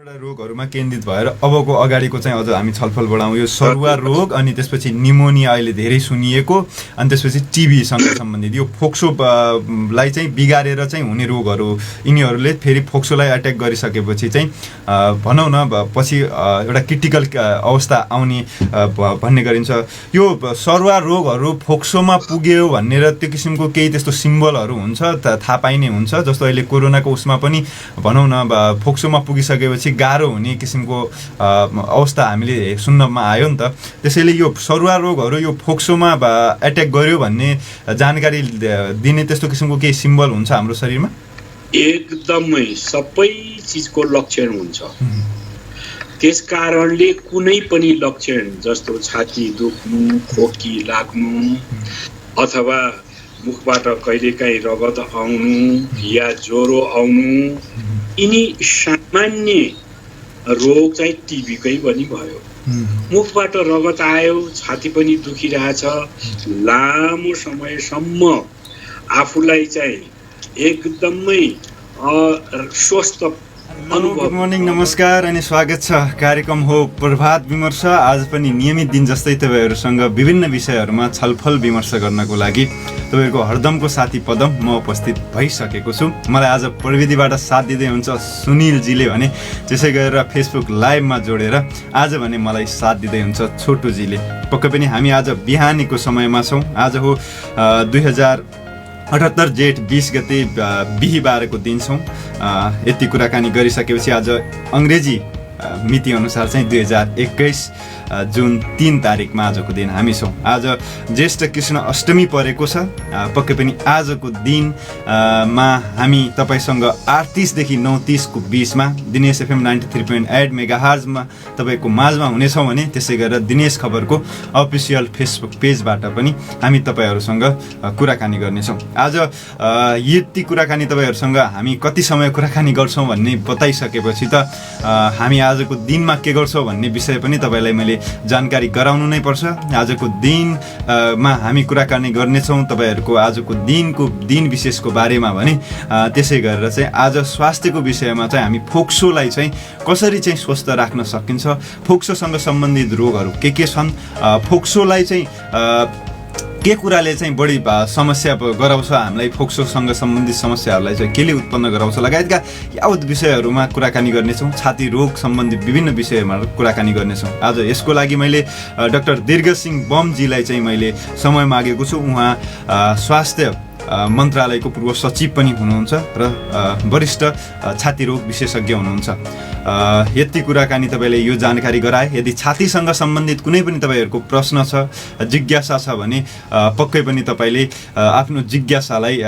वटा रोगहरूमा केन्द्रित भएर अबको अगाडिको चाहिँ अझ हामी छलफल बढाउँ। यो सरुवा रोग अनि त्यसपछि निमोनिया अहिले धेरै सुनिएको, अनि त्यसपछि टिबीसँग सम्बन्धित यो फोक्सो लाई चाहिँ बिगारेर चाहिँ हुने रोगहरू, यिनीहरूले फेरि फोक्सोलाई एट्याक गरिसकेपछि चाहिँ भनौँ न पछि एउटा क्रिटिकल अवस्था आउने भन्ने गरिन्छ। यो सरुवा रोगहरू फोक्सोमा पुग्यो भनेर त्यो किसिमको केही त्यस्तो सिम्बलहरू हुन्छ थाहा पाइने हुन्छ। जस्तो अहिले कोरोनाको उसमा पनि भनौँ न फोक्सोमा पुगिसकेपछि गाह्रो हुने किसिमको अवस्था हामीले सुन्नमा आयो नि त। त्यसैले यो सरुवा रोगहरू यो फोक्सोमा एट्याक गर्यो भन्ने जानकारी दिने त्यस्तो किसिमको केही सिम्बल हुन्छ हाम्रो शरीरमा? एकदमै सबै चिजको लक्षण हुन्छ। त्यस कारणले कुनै पनि लक्षण जस्तो छाती दुख्नु, खोकी लाग्नु अथवा मुखबाट कहिलेकाहीँ रगत आउनु या ज्वरो आउनु, यिनी सामान्य रोग चाहिँ टिबीकै पनि भयो। मुखबाट रगत आयो, छाती पनि दुखिरहेछ, लामो समयसम्म आफूलाई चाहिँ एकदमै स्वस्थ अनुभव। गुड मर्निङ, नमस्कार अनि स्वागत छ। कार्यक्रम हो प्रभात विमर्श। आज पनि नियमित दिन जस्तै तपाईहरूसँग विभिन्न विषयहरूमा छलफल विमर्श गर्नको लागि तपाईहरूको हरदमको साथी पदम म उपस्थित भइसकेको छु। मलाई आज प्रविधिबाट साथ दिँदै हुन्छ सुनिलजीले भने, त्यसै गरेर फेसबुक लाइभमा जोडेर आज भने मलाई साथ दिँदै हुन्छ छोटुजीले। पक्कै पनि हामी आज बिहानीको समयमा छौँ। आज हो 2078 जेठ 20 गते बिहीबारको दिन छौँ। यति कुराकानी गरिसकेपछि आज अङ्ग्रेजी मिति अनुसार चाहिँ 2021 जुन 3 तारिकमा आजको दिन हामी छौँ। आज ज्येष्ठ कृष्ण अष्टमी परेको छ। पक्कै पनि आजको दिनमा हामी तपाईँसँग 8:30 देखि 9:30 को बिचमा दिनेश एफएम 93.8 मेगाहर्जमा तपाईँको माझमा हुनेछौँ भने त्यसै गरेर दिनेश खबरको अफिसियल फेसबुक पेजबाट पनि हामी तपाईँहरूसँग कुराकानी गर्नेछौँ। आज यति कुराकानी तपाईँहरूसँग हामी कति समय कुराकानी गर्छौँ भन्ने बताइसकेपछि त हामी आजको दिनमा के गर्छौँ भन्ने विषय पनि तपाईँलाई मैले जानकारी गराउनु नै पर्छ। आजको दिनमा हामी कुराकानी गर्नेछौँ तपाईँहरूको आजको दिन विशेषको बारेमा भने त्यसै गरेर चाहिँ आज स्वास्थ्यको विषयमा चाहिँ हामी फोक्सोलाई चाहिँ कसरी चाहिँ स्वस्थ राख्न सकिन्छ, फोक्सोसँग सम्बन्धित रोगहरू के छन्, फोक्सोलाई चाहिँ के कुराले चाहिँ बढी समस्या गराउँछ, हामीलाई फोक्सोसँग सम्बन्धित समस्याहरूलाई चाहिँ केले उत्पन्न गराउँछ लगायतका यावत विषयहरूमा कुराकानी गर्नेछौँ। छाती रोग सम्बन्धी विभिन्न विषयमा कुराकानी गर्नेछौँ। आज यसको लागि मैले डाक्टर दीर्घसिंह बमजीलाई चाहिँ मैले समय मागेको छु। उहाँ स्वास्थ्य मन्त्रालयको पूर्व सचिव पनि हुनुहुन्छ र वरिष्ठ छाती रोग विशेषज्ञ हुनुहुन्छ। यति कुराकानी तपाईँले यो जानकारी गराए। यदि छातीसँग सम्बन्धित कुनै पनि तपाईँहरूको प्रश्न छ, जिज्ञासा छ भने पक्कै पनि तपाईँले आफ्नो जिज्ञासालाई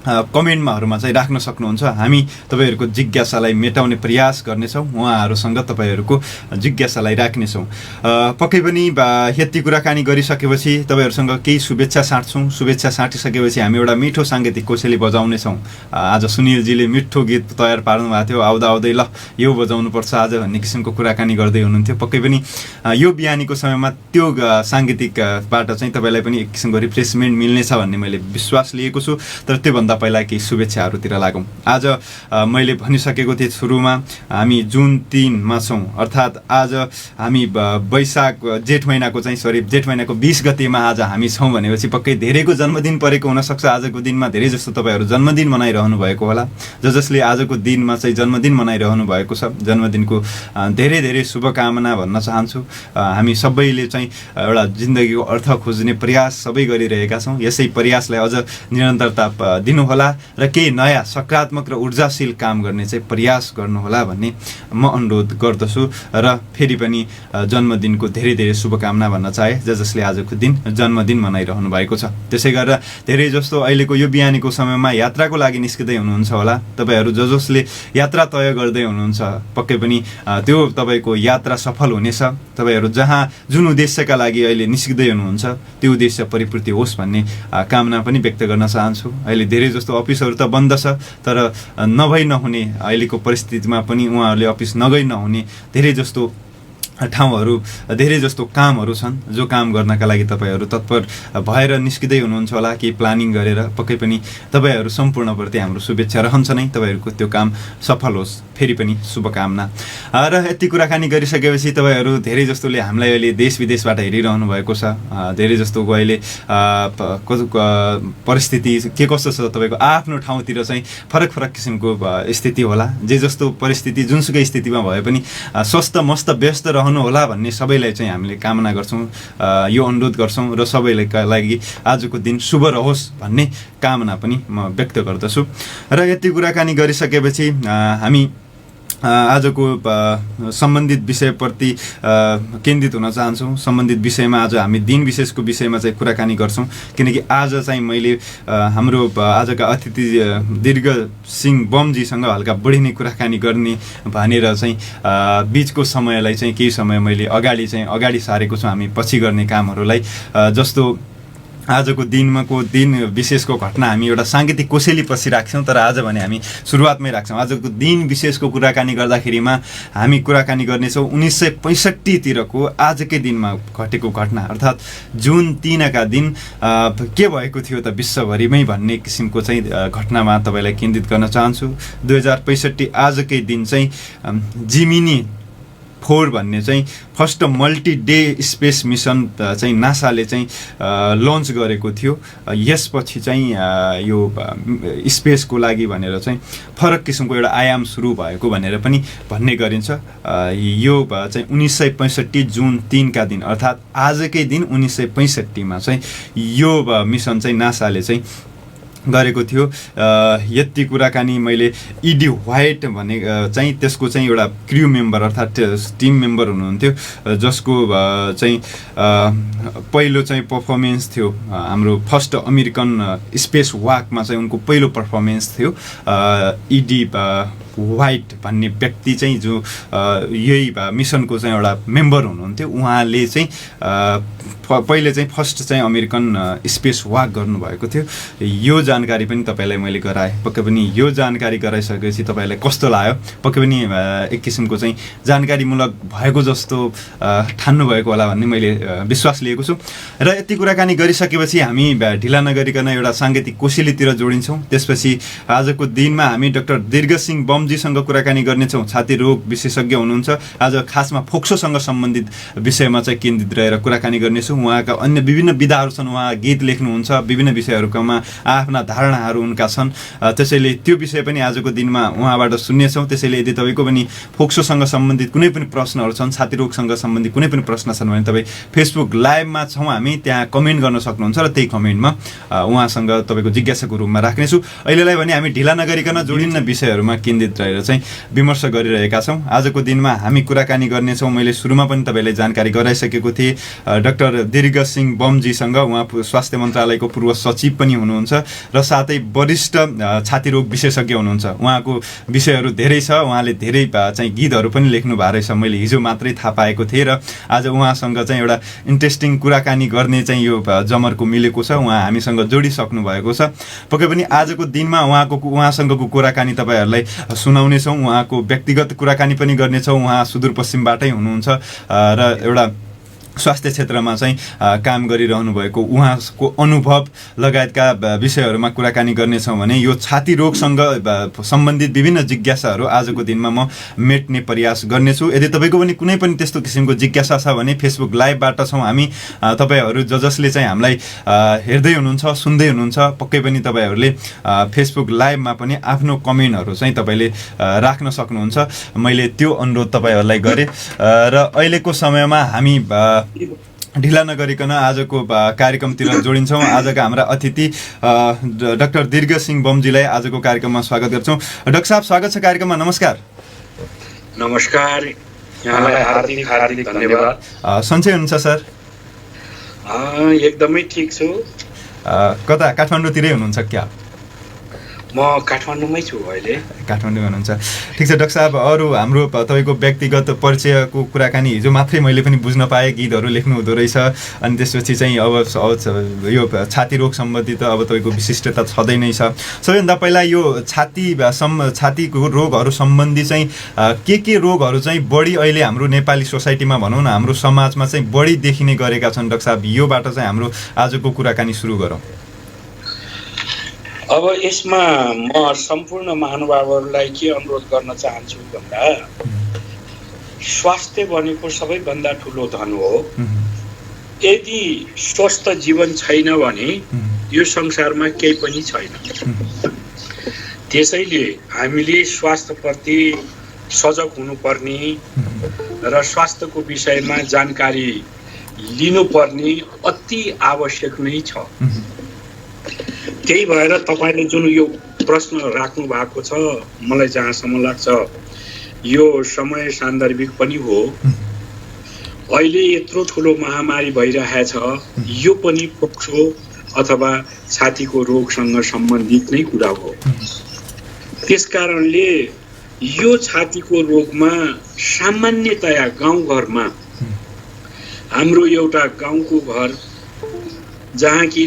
कमेन्टमाहरूमा चाहिँ राख्न सक्नुहुन्छ। हामी तपाईँहरूको जिज्ञासालाई मेटाउने प्रयास गर्नेछौँ, उहाँहरूसँग तपाईँहरूको जिज्ञासालाई राख्नेछौँ। पक्कै पनि यति कुराकानी गरिसकेपछि तपाईँहरूसँग केही शुभेच्छा साट्छौँ। शुभेच्छा साटिसकेपछि हामी एउटा मिठो साङ्गीतिक कोसेली बजाउनेछौँ। आज सुनिलजीले मिठो गीत तयार पार्नु भएको थियो, आउँदा आउँदै ल यो बजाउनुपर्छ आज भन्ने किसिमको कुराकानी गर्दै हुनुहुन्थ्यो। पक्कै पनि यो बिहानीको समयमा त्यो साङ्गीतिकबाट चाहिँ तपाईँलाई पनि एक किसिमको रिफ्रेसमेन्ट मिल्नेछ भन्ने मैले विश्वास लिएको छु। तर त्योभन्दा पहिला केही शुभेच्छाहरूतिर लागौँ। आज मैले भनिसकेको थिएँ सुरुमा, हामी जुन 3मा छौँ, अर्थात् आज हामी जेठ महिनाको 20 गतेमा आज हामी छौँ भनेपछि पक्कै धेरैको जन्मदिन परेको हुनसक्छ। आजको दिनमा धेरै जस्तो तपाईँहरू जन्मदिन मनाइरहनु भएको होला। जसले आजको दिनमा चाहिँ जन्मदिन मनाइरहनु भएको छ, जन्मदिनको धेरै धेरै शुभकामना भन्न चाहन्छु। हामी सबैले चाहिँ एउटा जिन्दगीको अर्थ खोज्ने प्रयास सबै गरिरहेका छौँ। यसै प्रयासलाई अझ निरन्तरता दिनु होला र केही नयाँ सकारात्मक र ऊर्जाशील काम गर्ने चाहिँ प्रयास गर्नुहोला भन्ने म अनुरोध गर्दछु। र फेरि पनि जन्मदिनको धेरै धेरै शुभकामना भन्न चाहे जसले आजको दिन जन्मदिन मनाइरहनु भएको छ। त्यसै गरेर धेरै जस्तो अहिलेको यो बिहानीको समयमा यात्राको लागि निस्किँदै हुनुहुन्छ होला। तपाईँहरू जसले यात्रा तय गर्दै हुनुहुन्छ पक्कै पनि त्यो तपाईँको यात्रा सफल हुनेछ। तपाईँहरू जुन उद्देश्यका लागि अहिले निस्किँदै हुनुहुन्छ त्यो उद्देश्य परिपूर्ति होस् भन्ने कामना पनि व्यक्त गर्न चाहन्छु। अहिले धेरै जस्तो अफिसहरू त बन्द छ, तर नहुने अहिलेको परिस्थितिमा पनि उहाँहरूले अफिस नहुने धेरै जस्तो ठाउँहरू, धेरै जस्तो कामहरू छन् जो काम गर्नका लागि तपाईँहरू तत्पर भएर निस्किँदै हुनुहुन्छ होला केही प्लानिङ गरेर। पक्कै पनि तपाईँहरू सम्पूर्णप्रति हाम्रो शुभेच्छा रहन्छ नै, तपाईँहरूको त्यो काम सफल होस्। फेरि पनि शुभकामना। र यति कुराकानी गरिसकेपछि तपाईँहरू धेरै जस्तोले हामीलाई अहिले देश विदेशबाट हेरिरहनु भएको छ। धेरै जस्तोको अहिले परिस्थिति के कस्तो छ तपाईँको आफ्नो ठाउँतिर चाहिँ फरक फरक किसिमको स्थिति होला। जे जस्तो परिस्थिति जुनसुकै स्थितिमा भए पनि स्वस्थ मस्त व्यस्त रहनु होला भन्ने सबैलाई चाहिँ हामीले कामना गर्छौँ, यो अनुरोध गर्छौँ र सबैका लागि आजको दिन शुभ रहोस् भन्ने कामना पनि म व्यक्त गर्दछु। र यति कुराकानी गरिसकेपछि हामी आजको सम्बन्धित विषयप्रति केन्द्रित हुन चाहन्छौँ। सम्बन्धित विषयमा आज हामी दिन विशेषको विषयमा चाहिँ कुराकानी गर्छौँ, किनकि आज चाहिँ मैले हाम्रो आजका अतिथि दीर्घ सिंह बमजीसँग हल्का बढी नै कुराकानी गर्ने भनेर चाहिँ बिचको समयलाई चाहिँ केही समय मैले अगाडि सारेको छु हामी पछि गर्ने कामहरूलाई। जस्तो आजको दिन विशेषको घटना हामी एउटा साङ्गीतिक कोसेली पछि राख्छौँ, तर आज भने हामी सुरुवातमै राख्छौँ। आजको दिन विशेषको कुराकानी गर्दाखेरिमा हामी कुराकानी गर्नेछौँ 1965तिरको आजकै दिनमा घटेको घटना, अर्थात् जुन 3 का दिन के भएको थियो त विश्वभरिमै भन्ने किसिमको चाहिँ घटनामा तपाईँलाई केन्द्रित गर्न चाहन्छु। 2065 आजकै दिन चाहिँ जिमिनी 4 भन्ने चाहिँ first multi day space mission चाहिँ नासाले चाहिँ लन्च गरेको थियो। यसपछि चाहिँ यो स्पेसको लागि भनेर चाहिँ फरक किसिमको एउटा आयाम सुरु भएको भनेर पनि भन्ने गरिन्छ। यो चाहिँ 1965 जुन 3 का दिन अर्थात् आजकै दिन 1965 मा चाहिँ यो मिसन चाहिँ नासाले चाहिँ गरेको थियो। यति कुराकानी मैले इडी व्हाइट भने चाहिँ त्यसको चाहिँ एउटा क्र्यू मेम्बर अर्थात् टिम मेम्बर हुनुहुन्थ्यो, जसको चाहिँ पहिलो चाहिँ पर्फर्मेन्स थियो हाम्रो फर्स्ट अमेरिकन स्पेस वाकमा चाहिँ उनको पहिलो पर्फर्मेन्स थियो। इडी व्हाइट भन्ने व्यक्ति चाहिँ जो यही मिसनको चाहिँ एउटा मेम्बर हुनुहुन्थ्यो, उहाँले चाहिँ पहिले चाहिँ फर्स्ट चाहिँ अमेरिकन स्पेस वाक गर्नुभएको थियो। यो जानकारी पनि तपाईँलाई मैले गराएँ। पक्कै पनि यो जानकारी गराइसकेपछि तपाईँलाई कस्तो लाग्यो? पक्कै पनि एक किसिमको चाहिँ जानकारीमूलक भएको जस्तो ठान्नु भएको होला भन्ने मैले विश्वास लिएको छु। र यति कुराकानी गरिसकेपछि हामी ढिला नगरिकन एउटा साङ्गीतिक कोसेलीतिर जोडिन्छौँ। त्यसपछि आजको दिनमा हामी डाक्टर दीर्घ सिंह बमजीसँग कुराकानी गर्नेछौँ। छाती रोग विशेषज्ञ हुनुहुन्छ। आज खासमा फोक्सोसँग सम्बन्धित विषयमा चाहिँ केन्द्रित रहेर कुराकानी गर्नेछौँ। उहाँका अन्य विभिन्न विधाहरू छन्, उहाँ गीत लेख्नुहुन्छ, विभिन्न विषयहरूमा आफ्ना धारणाहरू उनका छन्। त्यसैले त्यो विषय पनि आजको दिनमा उहाँबाट सुन्नेछौँ। त्यसैले यदि तपाईँको पनि फोक्सोसँग सम्बन्धित कुनै पनि प्रश्नहरू छन्, छाती रोगसँग सम्बन्धित कुनै पनि प्रश्न छन् भने तपाईँ फेसबुक लाइभमा छौँ हामी, त्यहाँ कमेन्ट गर्न सक्नुहुन्छ र त्यही कमेन्टमा उहाँसँग तपाईँको जिज्ञासाको रूपमा राख्नेछु। अहिलेलाई भने हामी ढिला नगरिकन जोडिन्न विषयहरूमा केन्द्रित रहेर चाहिँ विमर्श गरिरहेका छौँ। आजको दिनमा हामी कुराकानी गर्नेछौँ। मैले सुरुमा पनि तपाईँलाई जानकारी गराइसकेको थिएँ डाक्टर दीर्घ सिंह बमजीसँग। उहाँ स्वास्थ्य मन्त्रालयको पूर्व सचिव पनि हुनुहुन्छ र साथै वरिष्ठ छाती रोग विशेषज्ञ हुनुहुन्छ। उहाँको विषयहरू धेरै छ, उहाँले धेरै चाहिँ गीतहरू पनि लेख्नु भएको रहेछ। मैले हिजो मात्रै थाहा पाएको थिएँ र आज उहाँसँग चाहिँ एउटा इन्ट्रेस्टिङ कुराकानी गर्ने चाहिँ यो जमर्को मिलेको छ। उहाँ हामीसँग जोडिसक्नु भएको छ। पक्कै पनि आजको दिनमा उहाँसँगको कुराकानी तपाईँहरूलाई सुनाउनेछौँ। उहाँको व्यक्तिगत कुराकानी पनि गर्नेछौँ। उहाँ सुदूरपश्चिमबाटै हुनुहुन्छ र एउटा स्वास्थ्य क्षेत्रमा चाहिँ काम गरिरहनु भएको उहाँको अनुभव लगायतका विषयहरूमा कुराकानी गर्नेछौँ भने यो छाती रोगसँग सम्बन्धित विभिन्न जिज्ञासाहरू आजको दिनमा म मेट्ने प्रयास गर्नेछु। यदि तपाईँको पनि कुनै पनि त्यस्तो किसिमको जिज्ञासा छ भने फेसबुक लाइभबाट छौँ हामी। तपाईँहरू जसले चाहिँ हामीलाई हेर्दै हुनुहुन्छ, सुन्दै हुनुहुन्छ, पक्कै पनि तपाईँहरूले फेसबुक लाइभमा पनि आफ्नो कमेन्टहरू चाहिँ तपाईँले राख्न सक्नुहुन्छ। मैले त्यो अनुरोध तपाईँहरूलाई गरेँ र अहिलेको समयमा हामी ढिला नगरिकन आजको कार्यक्रमतिर जोडिन्छौँ। आजका हाम्रा अतिथि डाक्टर दीर्घ सिंह बमजीलाई आजको कार्यक्रममा स्वागत गर्छौँ। डाक्टर साहब, स्वागत छ कार्यक्रममा। नमस्कार। नमस्कार, यहाँलाई हार्दिक हार्दिक धन्यवाद। सन्चै हुनुहुन्छ सर? एकदमै ठिक छु। कता काठमाडौँतिरै हुनुहुन्छ क्या? म काठमाडौँमै छु अहिले। काठमाडौँ हुनुहुन्छ, ठिक छ। डाक्टर साहब, अरू हाम्रो तपाईँको व्यक्तिगत परिचयको कुराकानी हिजो मात्रै मैले पनि बुझ्न पाएँ। गीतहरू लेख्नु हुँदो रहेछ, अनि त्यसपछि चाहिँ अब यो छाती रोग सम्बन्धित अब तपाईँको विशिष्टता छँदै नै छ। सबैभन्दा पहिला यो छातीको रोगहरू सम्बन्धी चाहिँ के रोगहरू चाहिँ बढी अहिले हाम्रो नेपाली सोसाइटीमा भनौँ न, हाम्रो समाजमा चाहिँ बढी देखिने गरेका छन् डाक्टर साहब, योबाट चाहिँ हाम्रो आजको कुराकानी सुरु गरौँ। अब यसमा म सम्पूर्ण महानुभावहरूलाई के अनुरोध गर्न चाहन्छु भन्दा स्वास्थ्य भनेको सबैभन्दा ठुलो धन हो। यदि स्वस्थ जीवन छैन भने यो संसारमा केही पनि छैन। त्यसैले हामीले स्वास्थ्यप्रति सजग हुनुपर्ने र स्वास्थ्यको विषयमा जानकारी लिनुपर्ने अति आवश्यक नै छ। त्यही भएर तपाईले जुन यो प्रश्न राख्नु भएको छ, मलाई जहाँसम्म लाग्छ यो समय सान्दर्भिक पनि हो। अहिले यत्रो ठुलो महामारी भइरहेछ, यो पनि फोक्सो अथवा छातीको रोगसँग सम्बन्धित नै कुरा हो। त्यसकारणले यो छातीको रोगमा सामान्यतया गाउँघरमा, हाम्रो एउटा गाउँको घर जहाँ कि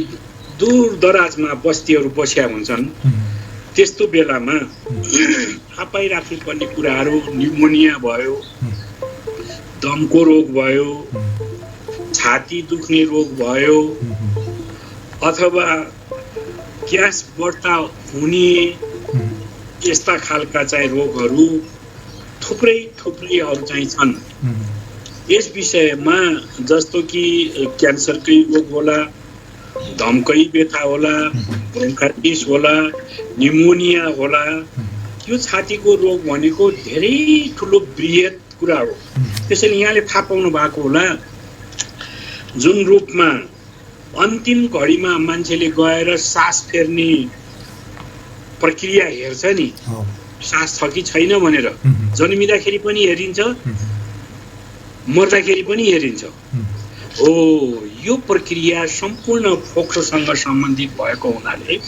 दूर दराजमा बस्तीहरू बस्या हुन्छन्, त्यस्तो बेलामा थाहा पाइराख्नुपर्ने कुराहरू न्युमोनिया भयो, दमको रोग भयो, छाती दुख्ने रोग भयो, अथवा ग्यास बढ्ता हुने यस्ता खालका चाहिँ रोगहरू थुप्रैहरू चाहिँ छन्। यस विषयमा जस्तो कि क्यान्सरकै रोग होला, दमकै व्यथा होला, ब्रोन्काइटिस होला, निमोनिया होला, यो छातीको रोग भनेको धेरै ठुलो बृहत कुरा हो। त्यसैले यहाँले थाहा पाउनु भएको होला, जुन रूपमा अन्तिम घडीमा मान्छेले गएर सास फेर्ने प्रक्रिया हेर्छ नि, सास छ कि छैन भनेर, जन्मिँदाखेरि पनि हेरिन्छ, मर्दाखेरि पनि हेरिन्छ। हो, यो प्रक्रिया सम्पूर्ण फोक्सोसँग सम्बन्धित भएको हुनाले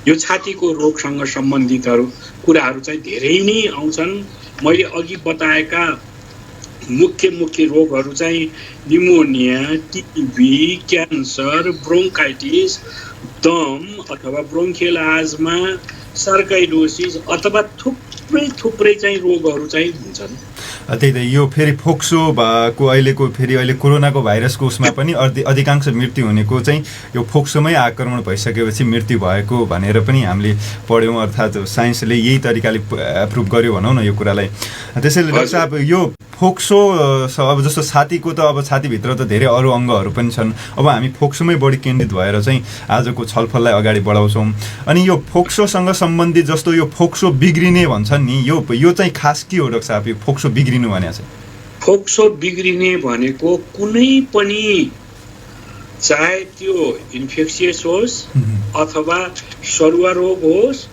यो छातीको रोगसँग सम्बन्धित कुराहरू चाहिँ धेरै नै आउँछन्। मैले अघि बताएका मुख्य रोगहरू चाहिँ निमोनिया, टिबी, क्यान्सर, ब्रोन्काइटिस, दम अथवा ब्रोन्कियल आजमा, सर्काइडोसिस अथवा थुप्रै चाहिँ रोगहरू चाहिँ हुन्छन्। त्यही त यो फेरि फोक्सो भएको अहिले कोरोनाको भाइरसको उसमा पनि अधिकांश मृत्यु हुनेको चाहिँ यो फोक्सोमै आक्रमण भइसकेपछि मृत्यु भएको भनेर पनि हामीले पढ्यौँ, अर्थात् साइन्सले यही तरिकाले प्रुभ गर्यो भनौँ न यो कुरालाई। त्यसैले डाक्टर साहब, यो फोक्सो अब जस्तो छातीको त अब छातीभित्र त धेरै अरू अङ्गहरू पनि छन्, अब हामी फोक्सोमै बढी केन्द्रित भएर चाहिँ आजको छलफललाई अगाडि बढाउँछौँ। अनि यो फोक्सोसँग सम्बन्धित जस्तो यो फोक्सो बिग्रिने भन्छन् नि, यो चाहिँ खास के हो डाक्टर साहब, यो फोक्सो बिग्रिनु भने चाहिँ? फोक्सो बिग्रिने भनेको कुनै पनि, चाहे त्यो इन्फेक्सियस होस् अथवा सरुवा रोग होस्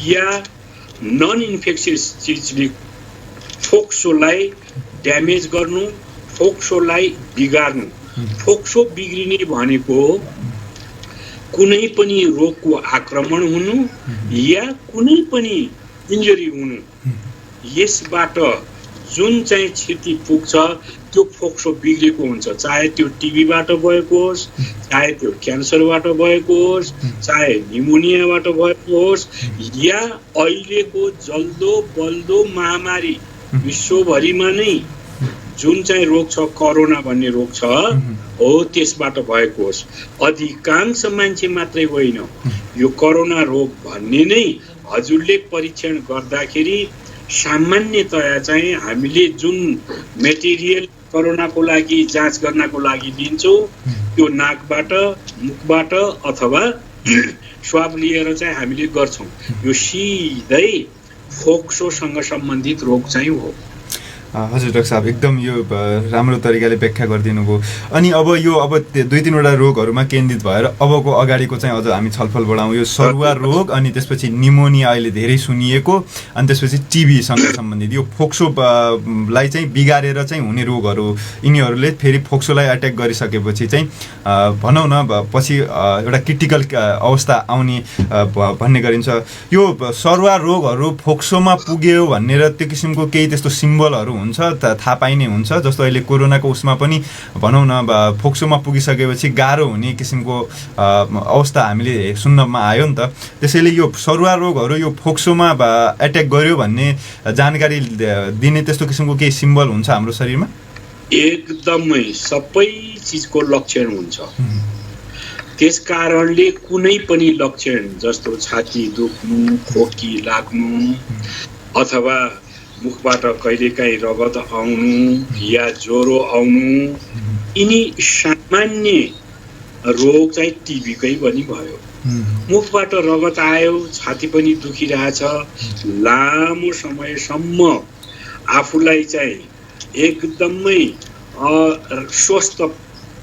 या नन इन्फेक्सियस चिजले फोक्सोलाई ड्यामेज गर्नु, फोक्सोलाई बिगार्नु। फोक्सो बिग्रिने भनेको कुनै पनि रोगको आक्रमण हुनु या कुनै पनि इन्जरी हुनु, यसबाट जुन चाहिँ क्षति पुग्छ त्यो फोक्सो बिग्रेको हुन्छ। चाहे त्यो टिबीबाट भएको होस्, चाहे त्यो क्यान्सरबाट भएको होस्, चाहे निमोनियाबाट भएको होस्, या अहिलेको जल्दो बल्दो महामारी विश्वभरिमा नै जुन चाहिँ रोग छ, कोरोना भन्ने रोग छ, हो त्यसबाट भएको होस्। अधिकांश मान्छे मात्रै होइन, यो कोरोना रोग भन्ने नै हजुरले परीक्षण गर्दाखेरि सामान्यतया चाहिँ हामीले जुन मेटेरियल कोरोनाको लागि जाँच गर्नको लागि लिन्छौँ, त्यो नाकबाट, मुखबाट अथवा स्वाब लिएर चाहिँ हामीले गर्छौँ। यो सिधै फोक्सोसँग सम्बन्धित रोग चाहिँ हो। हजुर डाक्टर साहब, एकदम यो राम्रो तरिकाले व्याख्या गरिदिनु भयो। अनि अब यो दुई तीनवटा रोगहरूमा केन्द्रित भएर अबको अगाडिको चाहिँ अझ हामी छलफल बढाउँ। यो सरुवा रोग, अनि त्यसपछि निमोनिया अहिले धेरै सुनिएको, अनि त्यसपछि टिबीसँग सम्बन्धित यो फोक्सोलाई चाहिँ बिगारेर चाहिँ हुने रोगहरू, यिनीहरूले फेरि फोक्सोलाई एट्याक गरिसकेपछि चाहिँ भनौँ न पछि एउटा क्रिटिकल अवस्था आउने भन्ने गरिन्छ। यो सरुवा रोगहरू फोक्सोमा पुग्यो भनेर त्यो किसिमको केही त्यस्तो सिम्बलहरू हुन्छ थाहा पाइने हुन्छ? जस्तो अहिले कोरोनाको उसमा पनि भनौँ न फोक्सोमा पुगिसकेपछि गाह्रो हुने किसिमको अवस्था हामीले सुन्नमा आयो नि त। त्यसैले यो सरुवा रोगहरू यो फोक्सोमा एट्याक गर्यो भन्ने जानकारी दिने त्यस्तो किसिमको केही सिम्बल हुन्छ हाम्रो शरीरमा? एकदमै सबै चिजको लक्षण हुन्छ। त्यस कारणले कुनै पनि लक्षण जस्तो छाती दुख्नु, खोकी लाग्नु अथवा मुखबाट कहिलेकाहीँ रगत आउनु या ज्वरो आउनु यिनी सामान्य रोग चाहिँ टिबीकै पनि भयो। मुखबाट रगत आयो, छाती पनि दुखिरहेछ, लामो समयसम्म आफूलाई चाहिँ एकदमै स्वस्थ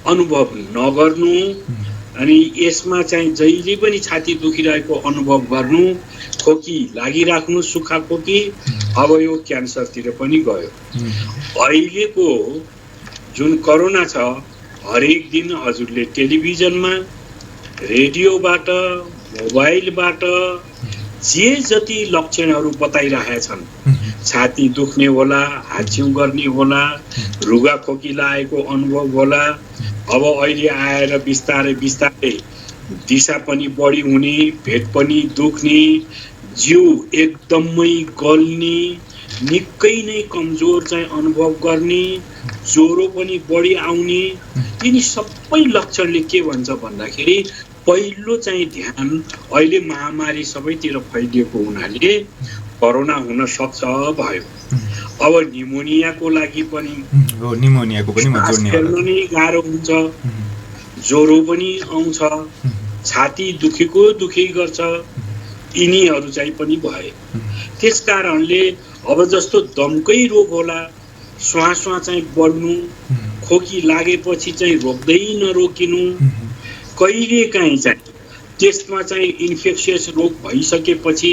अनुभव नगर्नु अनि यसमा चाहिँ जहिले पनि छाती दुखिरहेको अनुभव गर्नु, खोकी लागिराख्नु, सुक्खा खोकी, अब यो क्यान्सरतिर पनि गयो। अहिलेको जुन कोरोना छ हरेक दिन हजुरले टेलिभिजनमा, रेडियोबाट, मोबाइलबाट जे जति लक्षणहरू बताइरहेछन्, छाती दुख्ने होला, हाच्छिउँ गर्ने होला, रुगा खोकी लागेको अनुभव होला, अब अहिले आएर बिस्तारै बिस्तारै दिशा पनि बढी हुने, पेट पनि दुख्ने, जिउ एकदमै गल्ने, निकै नै कमजोर चाहिँ अनुभव गर्ने, ज्वरो पनि बढी आउने, यिनी सबै लक्षणले के भन्छ भन्दाखेरि पहिलो चाहिँ ध्यान अहिले महामारी सबैतिर फैलिएको हुनाले कोरोना हुन सक्छ भयो। अब निमोनियाको लागि पनि फेर्न नै गाह्रो हुन्छ, ज्वरो पनि आउँछ, छाती दुखै गर्छ, यिनीहरू चाहिँ पनि भए। त्यस कारणले अब जस्तो दमकै रोग होला, श्वास चाहिँ बढ्नु, खोकी लागेपछि चाहिँ रोक्दै नरोकिनु, कहिलेकाहीँ चाहिँ त्यसमा चाहिँ इन्फेक्सियस रोग भइसकेपछि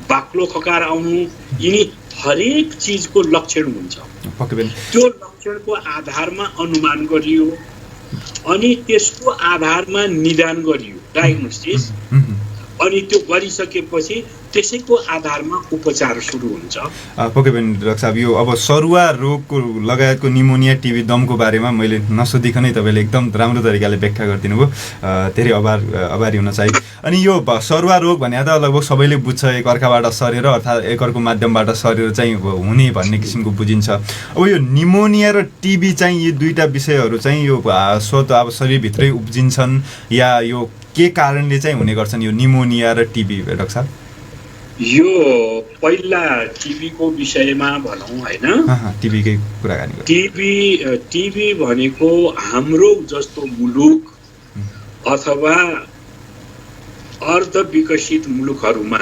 बाक्लो खकार आउनु, यिनी हरेक चिजको लक्षण हुन्छ। त्यो लक्षणको आधारमा अनुमान गरियो अनि त्यसको आधारमा निदान गरियो, डायग्नोसिस, अनि त्यो गरिसकेपछि त्यसैको आधारमा उपचार सुरु हुन्छ। पक्कै पनि डाक्टर साहब, यो अब सरुवा रोगको लगायतको निमोनिया, टिबी, दमको बारेमा मैले नसोधिकनै तपाईँले एकदम राम्रो तरिकाले व्याख्या गरिदिनु भयो, धेरै आभारी हुन चाहियो। अनि यो सरुवा रोग भने त लगभग सबैले बुझ्छ, एकअर्काबाट सरेर अर्थात् एकअर्को माध्यमबाट सरेर चाहिँ हुने भन्ने किसिमको बुझिन्छ। अब यो निमोनिया र टिबी चाहिँ यी दुईटा विषयहरू चाहिँ यो स्वतः अब शरीरभित्रै उब्जिन्छन् या यो के कारणले चाहिँ हुने गर्छन् यो निमोनिया र टिबी डाक्टर साहब? यो पहिला टिबीको विषयमा भनौँ हैन, टिबीकै कुराकानी गरौँ। टिबी भनेको हाम्रो जस्तो मुलुक अथवा अर्ध विकसित मुलुकहरूमा,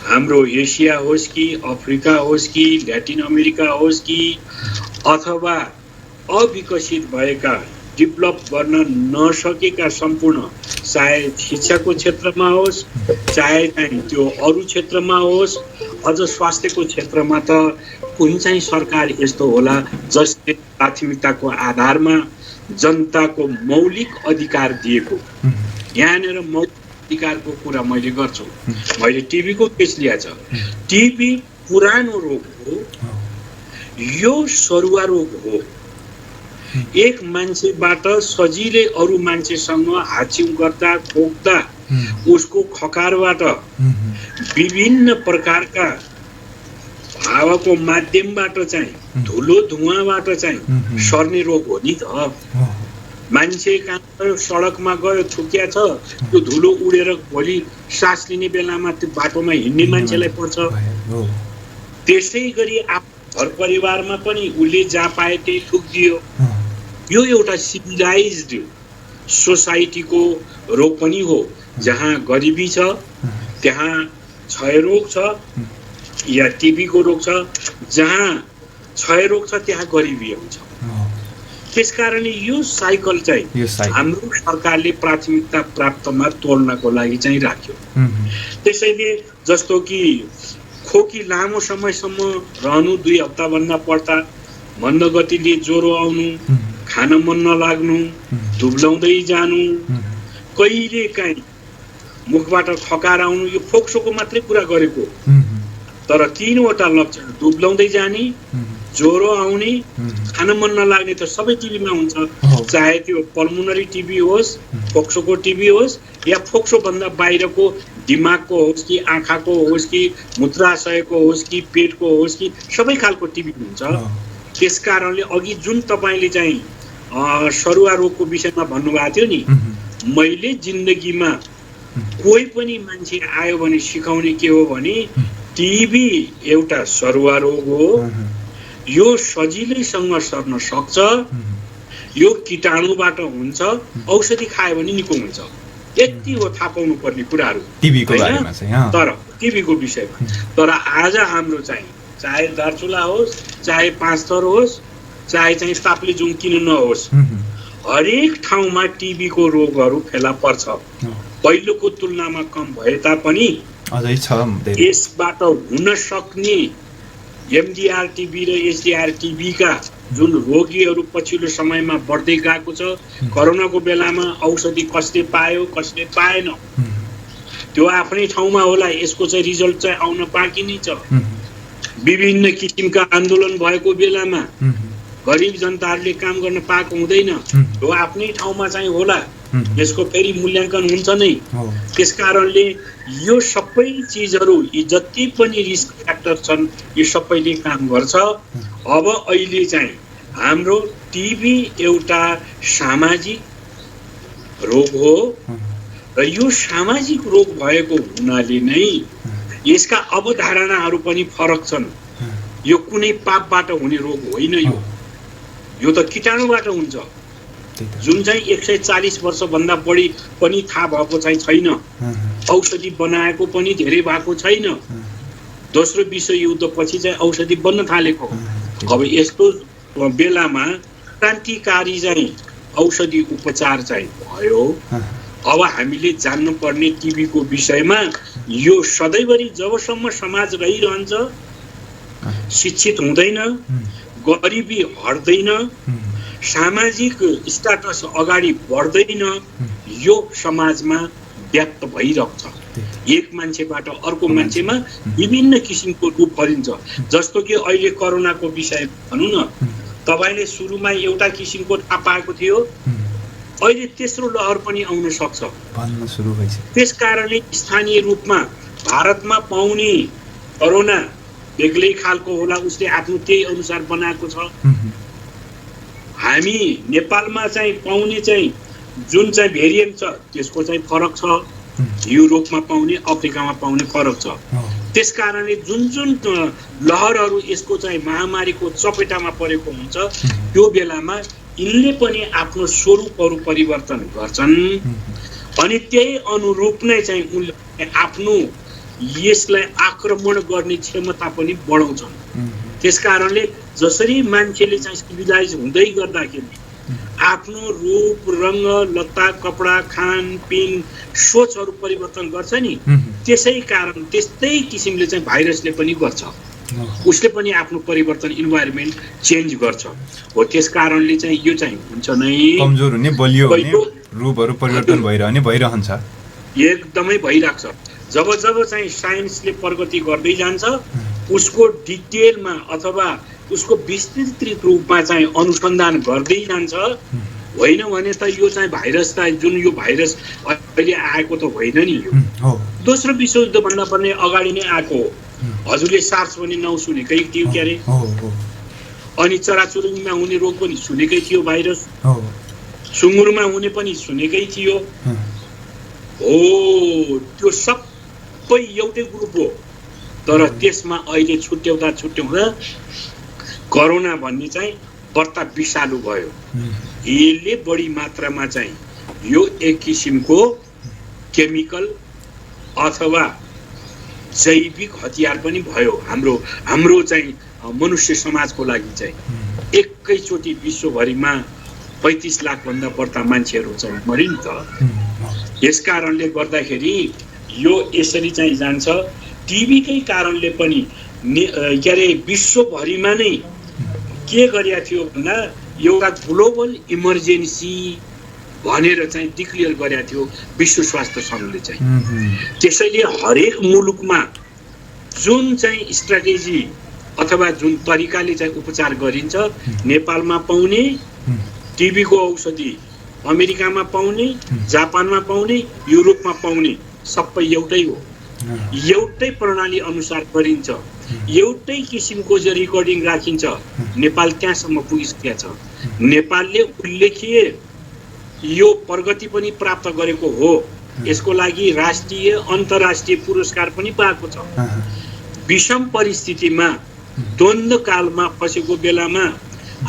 हाम्रो एसिया होस् कि अफ्रिका होस् कि ल्याटिन अमेरिका होस् कि अथवा अविकसित भएका डेभलप गर्न नसकेका सम्पूर्ण, चाहे शिक्षाको क्षेत्रमा होस्, चाहे चाहिँ त्यो अरू क्षेत्रमा होस्, अझ स्वास्थ्यको क्षेत्रमा त कुन चाहिँ सरकार यस्तो होला जसले प्राथमिकताको आधारमा जनताको मौलिक अधिकार दिएको। यहाँनिर मौलिक अधिकारको कुरा मैले गर्छु। मैले टिबीको केस लिया छ। टिबी पुरानो रोग हो, यो सरुवा रोग हो। एक मान्छेबाट सजिलै अरू मान्छेसँग हाच्छिउँ गर्दा, खोक्दा उसको खकारबाट विभिन्न प्रकारका हावाको माध्यमबाट चाहिँ धुलो धुवाँबाट चाहिँ सर्ने रोग हो नि त। मान्छे कहाँ सडकमा गयो, थुक्या छ, त्यो धुलो उडेर भोलि सास लिने बेलामा त्यो बाटोमा हिँड्ने मान्छेलाई पर्छ। त्यसै गरी घर परिवारमा पनि उसले जहाँ पाए त्यही थुकिदियो। यो एउटा सिभिलाइज्ड सोसाइटीको रोग पनि हो। जहाँ गरिबी छ त्यहाँ क्षयरोग छ या टिबीको रोग छ, जहाँ क्षयरोग छ त्यहाँ गरिबी हुन्छ। त्यसकारणले यो साइकल चाहिँ हाम्रो सरकारले प्राथमिकता प्राप्तमा तोड्नको लागि चाहिँ राख्यो। त्यसैले जस्तो कि खोकी लामो समयसम्म रहनु, 2 हप्ताभन्दा बढ्ता, मन्द गतिले ज्वरो आउनु, खान मन नलाग्नु, दुब्लाउँदै जानु, कहिलेकाहीँ मुखबाट खकार आउनु, यो फोक्सोको मात्रै कुरा गरेको। तर 3वटा लक्षण, दुब्लाउँदै जाने, ज्वरो आउने, खान मन नलाग्ने त सबै टिबीमा हुन्छ। चाहे त्यो पल्मोनरी टिबी होस्, फोक्सोको टिबी होस् या फोक्सो भन्दा बाहिरको दिमागको होस् कि आँखाको होस् कि मूत्राशयको होस् कि पेटको होस् कि सबै खालको टिबी हुन्छ। त्यसकारणले अघि जुन तपाईले चाहिँ सरुवा रोगको विषयमा भन्नुभएको थियो नि, मैले जिन्दगीमा कोही पनि मान्छे आयो भने सिकाउने के हो भने टिबी एउटा सरुवा रोग हो, यो सजिलैसँग सर्न सक्छ, यो कीटाणुबाट हुन्छ, औषधि खायो भने निको हुन्छ। यति हो थाहा पाउनु पर्ने कुराहरू टिबीको बारेमा चाहिँ। तर टिबीको विषयमा तर आज हाम्रो चाहिँ चाहे दार्चुला होस्, चाहे पाँचथर होस्, चाहे चाहिँ ताप्लेजुङ किन नहोस्, हरेक ठाउँमा टिबीको रोगहरू फेला पर्छ। पहिलोको तुलनामा कम भए तापनि अझै छ। यसबाट हुन सक्ने एमडिआर टिबी र एसडिआर टिबीका जुन रोगीहरू पछिल्लो समयमा बढ्दै गएको छ, कोरोनाको बेलामा औषधि कसले पायो कसले पाएन त्यो आफ्नै ठाउँमा होला, यसको चाहिँ रिजल्ट चाहिँ आउन बाँकी नै छ। विभिन्न किसिमका आन्दोलन भएको बेलामा गरिब जनताहरूले काम गर्न पाएको हुँदैन, त्यो आफ्नै ठाउँमा चाहिँ होला, यसको फेरि मूल्याङ्कन हुन्छ नै। त्यस कारणले यो सबै चिजहरू, यी जति पनि रिस्क फ्याक्टर छन्, यो सबैले काम गर्छ। अब अहिले चाहिँ हाम्रो टिबी एउटा सामाजिक रोग हो र यो सामाजिक रोग भएको हुनाले नै यसका अवधारणाहरू पनि फरक छन्। यो कुनै पापबाट हुने रोग होइन, यो त कीटाणुबाट हुन्छ, जुन चाहिँ 140 वर्षभन्दा बढी पनि थाहा भएको चाहिँ छैन, औषधि बनाएको पनि धेरै भएको छैन। दोस्रो विश्वयुद्धपछि चाहिँ औषधि बन्न थालेको। अब यस्तो बेलामा क्रान्तिकारी चाहिँ औषधि उपचार चाहिँ भयो। अब हामीले जान्नुपर्ने टिबीको विषयमा यो सधैँभरि जबसम्म समाज रहिरहन्छ, शिक्षित हुँदैन, गरिबी हट्दैन, सामाजिक स्ट्याटस अगाडि बढ्दैन, यो समाजमा व्याप्त भइरहेको छ। एक मान्छेबाट अर्को मान्छेमा विभिन्न किसिमको रूप फरिन्छ। जस्तो कि अहिले कोरोनाको विषय भनौँ न, तपाईँले सुरुमा एउटा किसिमको थाहा पाएको थियो, अहिले तेस्रो लहर पनि आउन सक्छ। त्यस कारणले स्थानीय रूपमा भारतमा पाउने कोरोना बेग्लै खालको होला, उसले आफ्नो त्यही अनुसार बनाएको छ। हामी नेपालमा चाहिँ पाउने चाहिँ जुन चाहिँ भेरिएन्ट छ त्यसको चाहिँ फरक छ, युरोपमा पाउने, अफ्रिकामा पाउने फरक छ। त्यस कारणले जुन जुन लहरहरू यसको चाहिँ महामारीको चपेटामा परेको हुन्छ, त्यो बेलामा यिनले पनि आफ्नो स्वरूपहरू परिवर्तन गर्छन् अनि त्यही अनुरूप नै चाहिँ उनले आफ्नो यसलाई आक्रमण गर्ने क्षमता पनि बढाउँछन्। त्यस कारणले जसरी मान्छेले चाहिँ सिभिलाइज हुँदै गर्दाखेरि आफ्नो रूप, रंग, लत्ता, कपडा, खानपिन, सोचहरू परिवर्तन गर्छ नि, त्यसै कारण त्यस्तै किसिमले चाहिँ भाइरसले पनि गर्छ। उसले पनि आफ्नो परिवर्तन, इन्भाइरोमेन्ट चेन्ज गर्छ। हो त्यस कारणले चाहिँ यो चाहिँ हुन्छ नै, कमजोर हुने, बलियो हुने, रूपहरू परिवर्तन भइरहने, भइरहन्छ, एकदमै भइराख्छ। जब जब चाहिँ साइन्सले प्रगति गर्दै जान्छ, उसको डिटेलमा अथवा उसको विस्तृत रूपमा चाहिँ अनुसन्धान गर्दै जान्छ। होइन भने त यो चाहिँ भाइरस त, जुन यो भाइरस अहिले आएको त होइन नि, यो दोस्रो विश्वयुद्धभन्दा पनि अगाडि नै आएको। हजुरले सार्स भन्ने नाउँ सुनेकै थियो क्यारे? अनि चराचुरुङ्गीमा हुने रोग पनि सुनेकै थियो, भाइरस सुँगुरमा हुने पनि सुनेकै थियो। हो त्यो सबै एउटै ग्रुप हो, तर त्यसमा अहिले छुट्याउँदा कोरोना भन्ने चाहिँ बढ्ता विषालु भयो। यसले बढी मात्रामा चाहिँ यो एक किसिमको केमिकल अथवा जैविक हतियार पनि भयो हाम्रो चाहिँ मनुष्य समाजको लागि। चाहिँ एकैचोटि विश्वभरिमा 35 लाख भन्दा बढ्ता मान्छेहरू चाहिँ मरे नि त। यस कारणले गर्दाखेरि यो यसरी चाहिँ जान्छ। टिबीकै कारणले पनि के अरे विश्वभरिमा नै के गरिएको थियो भन्दा एउटा ग्लोबल इमर्जेन्सी भनेर चाहिँ डिक्लेयर गरेको थियो विश्व स्वास्थ्य सङ्घले चाहिँ। त्यसैले हरेक मुलुकमा जुन चाहिँ स्ट्राटेजी अथवा जुन तरिकाले चाहिँ उपचार गरिन्छ, नेपालमा पाउने टिबीको औषधि, अमेरिकामा पाउने, जापानमा पाउने, युरोपमा पाउने सबै एउटै हो। एउटै प्रणाली अनुसार गरिन्छ, एउटै किसिमको जो रेकर्डिङ राखिन्छ। नेपाल त्यहाँसम्म पुगिसकेको छ। नेपालले उल्लेखीय यो प्रगति पनि प्राप्त गरेको हो। यसको लागि राष्ट्रिय अन्तर्राष्ट्रिय पुरस्कार पनि पाएको छ। विषम परिस्थितिमा द्वन्द्वकालमा फसेको बेलामा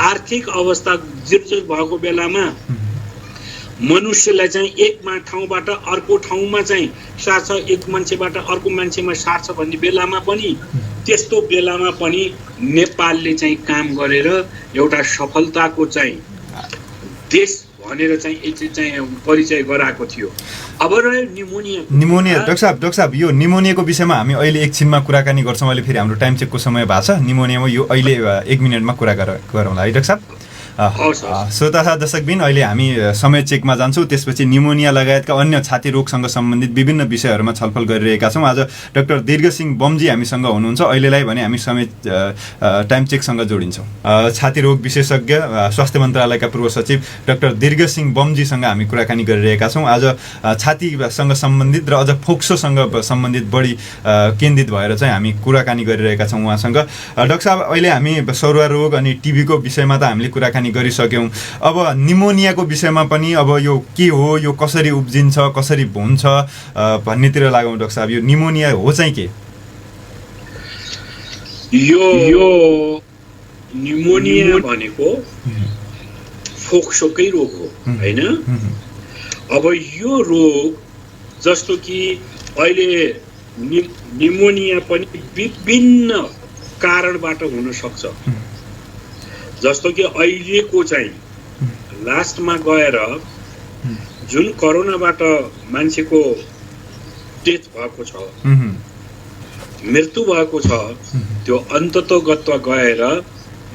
आर्थिक अवस्था जिर्जर भएको बेलामा मनुष्यलाई चाहिँ एक ठाउँबाट अर्को ठाउँमा चाहिँ सार्छ, एक मान्छेबाट अर्को मान्छेमा सार्छ भन्ने बेलामा पनि त्यस्तो बेलामा पनि नेपालले चाहिँ काम गरेर एउटा सफलताको चाहिँ देश भनेर चाहिँ यसले चाहिँ परिचय गराएको थियो। अब रह्यो निमोनिया। डाक्टर साहब यो निमोनियाको विषयमा हामी अहिले एकछिनमा कुराकानी गर्छौँ। अहिले फेरि हाम्रो टाइम चेकको समय भएको छ। निमोनियामा यो अहिले 1 मिनटमा कुरा गरौँला है डाक्टर साहब। श्रोता साथ दर्शकबिन, अहिले हामी समय चेकमा जान्छौँ। त्यसपछि निमोनिया लगायतका अन्य छाती रोगसँग सम्बन्धित विभिन्न विषयहरूमा छलफल गरिरहेका छौँ। आज डाक्टर दीर्घसिंह बमजी हामीसँग हुनुहुन्छ। अहिलेलाई भने हामी समय टाइम चेकसँग जोडिन्छौँ। छाती रोग विशेषज्ञ स्वास्थ्य मन्त्रालयका पूर्व सचिव डाक्टर दीर्घसिंह बमजीसँग हामी कुराकानी गरिरहेका छौँ। आज छातीसँग सम्बन्धित र अझ फोक्सोसँग सम्बन्धित बढी केन्द्रित भएर चाहिँ हामी कुराकानी गरिरहेका छौँ उहाँसँग। डाक्टर साहब, अहिले हामी सरुवा रोग अनि टिबीको विषयमा त हामीले कुराकानी गरिसक्यौँ। अब निमोनियाको विषयमा पनि अब यो के हो, यो कसरी उब्जिन्छ, कसरी हुन्छ भन्नेतिर लागौँ। डाक्टर साहब, यो निमोनिया हो चाहिँ के? यो निमोनिया भनेको फोक्सोकै रोग हो हैन? अब यो रोग जस्तो कि अहिले निमोनिया पनि विभिन्न कारणबाट हुन सक्छ। जस्तो कि अहिलेको चाहिँ लास्टमा गएर जुन कोरोनाबाट मान्छेको डेथ भएको छ, मृत्यु भएको छ, त्यो अन्ततोगत्वा गएर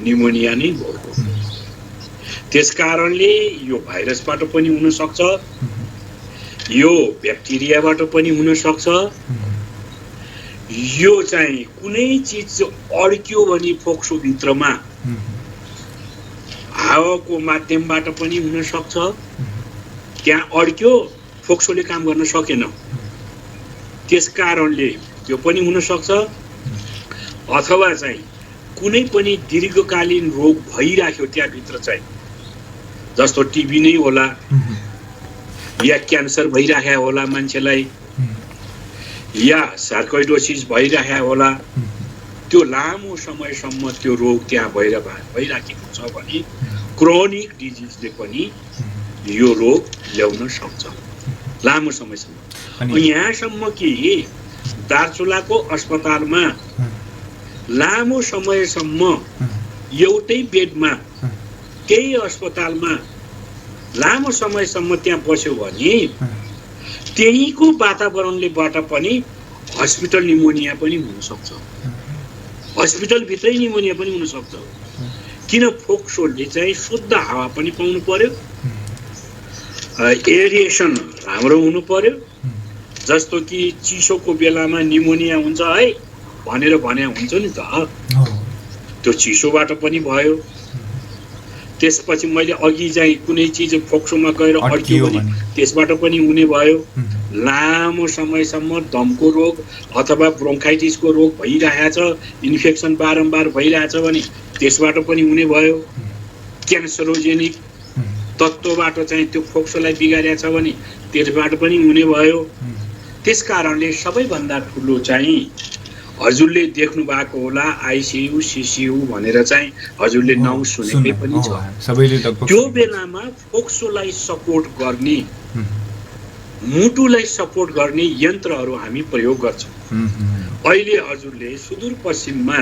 निमोनिया नै भयो। त्यस कारणले यो भाइरसबाट पनि हुन सक्छ, यो ब्याक्टेरियाबाट पनि हुन सक्छ। यो चाहिँ कुनै चिज अड्क्यो भने फोक्सो भित्रमा हावाको माध्यमबाट पनि हुन सक्छ। त्यहाँ अड्क्यो, फोक्सोले काम गर्न सकेन, त्यस कारणले त्यो पनि हुन सक्छ। अथवा चाहिँ कुनै पनि दीर्घकालीन रोग भइराख्यो त्यहाँभित्र चाहिँ, जस्तो टिबी नै होला या क्यान्सर भइराखेको होला मान्छेलाई, या सार्कोइडोसिस भइराखेको होला, त्यो लामो समयसम्म त्यो रोग त्यहाँ भइराखेको छ भने क्रोनिक डिजिजले पनि यो रोग ल्याउन सक्छ लामो समयसम्म। यहाँसम्म कि दार्चुलाको अस्पतालमा लामो समयसम्म एउटै बेडमा त्यही अस्पतालमा लामो समयसम्म त्यहाँ बस्यो भने त्यहीको वातावरणलेबाट पनि हस्पिटल निमोनिया पनि हुन सक्छ। हस्पिटल भित्रै निमोनिया पनि हुन सक्छ। किन? फोक्सोले चाहिँ शुद्ध हावा पनि पाउनु पर्यो, एरिएसन राम्रो हुनु पर्यो। जस्तो कि चिसोको बेलामा निमोनिया हुन्छ है भनेर भने हुन्छ नि त, त्यो चिसोबाट पनि भयो। त्यसपछि मैले अघि चाहिँ कुनै चिज फोक्सोमा गएर अड्कियो भने त्यसबाट पनि हुने भयो। लामो समयसम्म दमको रोग अथवा ब्रोन्काइटिसको रोग भइरहेछ, इन्फेक्सन बारम्बार भइरहेछ भने त्यसबाट पनि हुने भयो। क्यान्सरोजेनिक तत्त्वबाट चाहिँ त्यो फोक्सोलाई बिगारेछ भने त्यसबाट पनि हुने भयो। त्यस कारणले सबैभन्दा ठुलो चाहिँ हजुरले देख्नु भएको होला आइसियु सिसियु भनेर चाहिँ हजुरले नाउँ सुनेकै पनि छ। त्यो बेलामा फोक्सोलाई सपोर्ट गर्ने, मुटुलाई सपोर्ट गर्ने यन्त्रहरू हामी प्रयोग गर्छौँ। अहिले हजुरले सुदूरपश्चिममा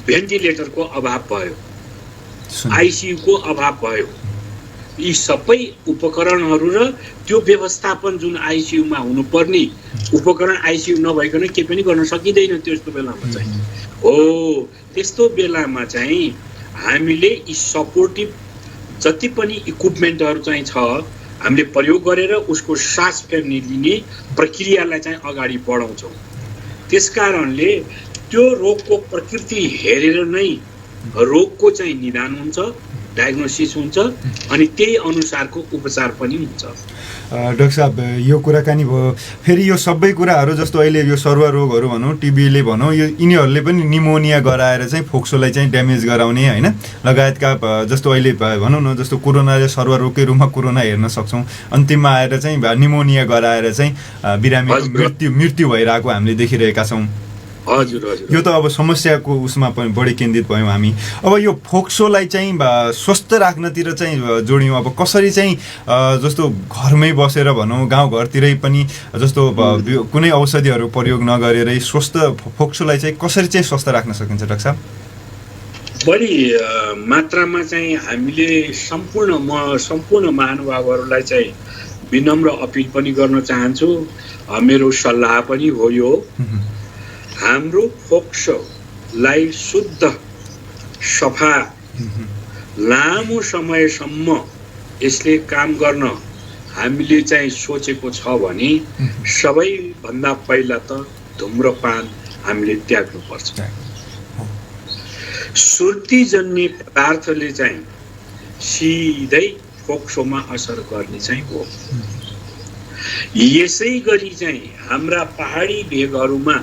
भेन्टिलेटरको अभाव भयो, आइसियुको अभाव भयो। यी सबै उपकरणहरू र त्यो व्यवस्थापन जुन आइसियुमा हुनुपर्ने उपकरण आइसियु नभइकन केही पनि गर्न सकिँदैन त्यस्तो बेलामा चाहिँ। हो त्यस्तो बेलामा चाहिँ हामीले यी सपोर्टिभ जति पनि इक्विपमेन्टहरू चाहिँ छ हामीले प्रयोग गरेर उसको सास फेर्ने लिने प्रक्रियालाई चाहिँ अगाडि बढाउँछौँ। त्यस कारणले त्यो रोगको प्रकृति हेरेर नै रोगको चाहिँ निदान हुन्छ। डायग्नोसिस हुन्छ अनि त्यही अनुसारको उपचार पनि हुन्छ। डाक्टर साहब यो कुराकानी भयो, फेरि यो सबै कुराहरू जस्तो अहिले यो सरुवा रोगहरू भनौँ, टिबीले भनौँ, यो यिनीहरूले पनि निमोनिया गराएर चाहिँ फोक्सोलाई चाहिँ ड्यामेज गराउने होइन लगायतका जस्तो अहिले भनौँ न जस्तो कोरोनाले सरुवा रोगकै रूपमा कोरोना हेर्न सक्छौँ, अन्तिममा आएर चाहिँ निमोनिया गराएर चाहिँ बिरामीको मृत्यु भइरहेको हामीले देखिरहेका छौँ। हजुर हजुर, यो त अब समस्याको उसमा पनि बढी केन्द्रित भयौँ हामी। अब यो फोक्सोलाई चाहिँ स्वस्थ राख्नतिर चाहिँ जोड्यौँ। अब कसरी चाहिँ जस्तो घरमै बसेर भनौँ, गाउँघरतिरै पनि जस्तो कुनै औषधिहरू प्रयोग नगरेरै स्वस्थ फोक्सोलाई चाहिँ कसरी चाहिँ स्वस्थ राख्न सकिन्छ डाक्टर साहब? बढी मात्रामा चाहिँ हामीले सम्पूर्ण महानुभावहरूलाई चाहिँ विनम्र अपिल पनि गर्न चाहन्छु, मेरो सल्लाह पनि हो यो। हाम्रो फोक्सोलाई शुद्ध सफा लामो समयसम्म यसले काम गर्न हामीले चाहिँ सोचेको छ भने सबैभन्दा पहिला त धुम्रपान हामीले त्याग्नुपर्छ। सुर्तीजन्य पदार्थले चाहिँ सिधै फोक्सोमा असर गर्ने चाहिँ हो। यसै गरी चाहिँ हाम्रा पहाडी भेगहरूमा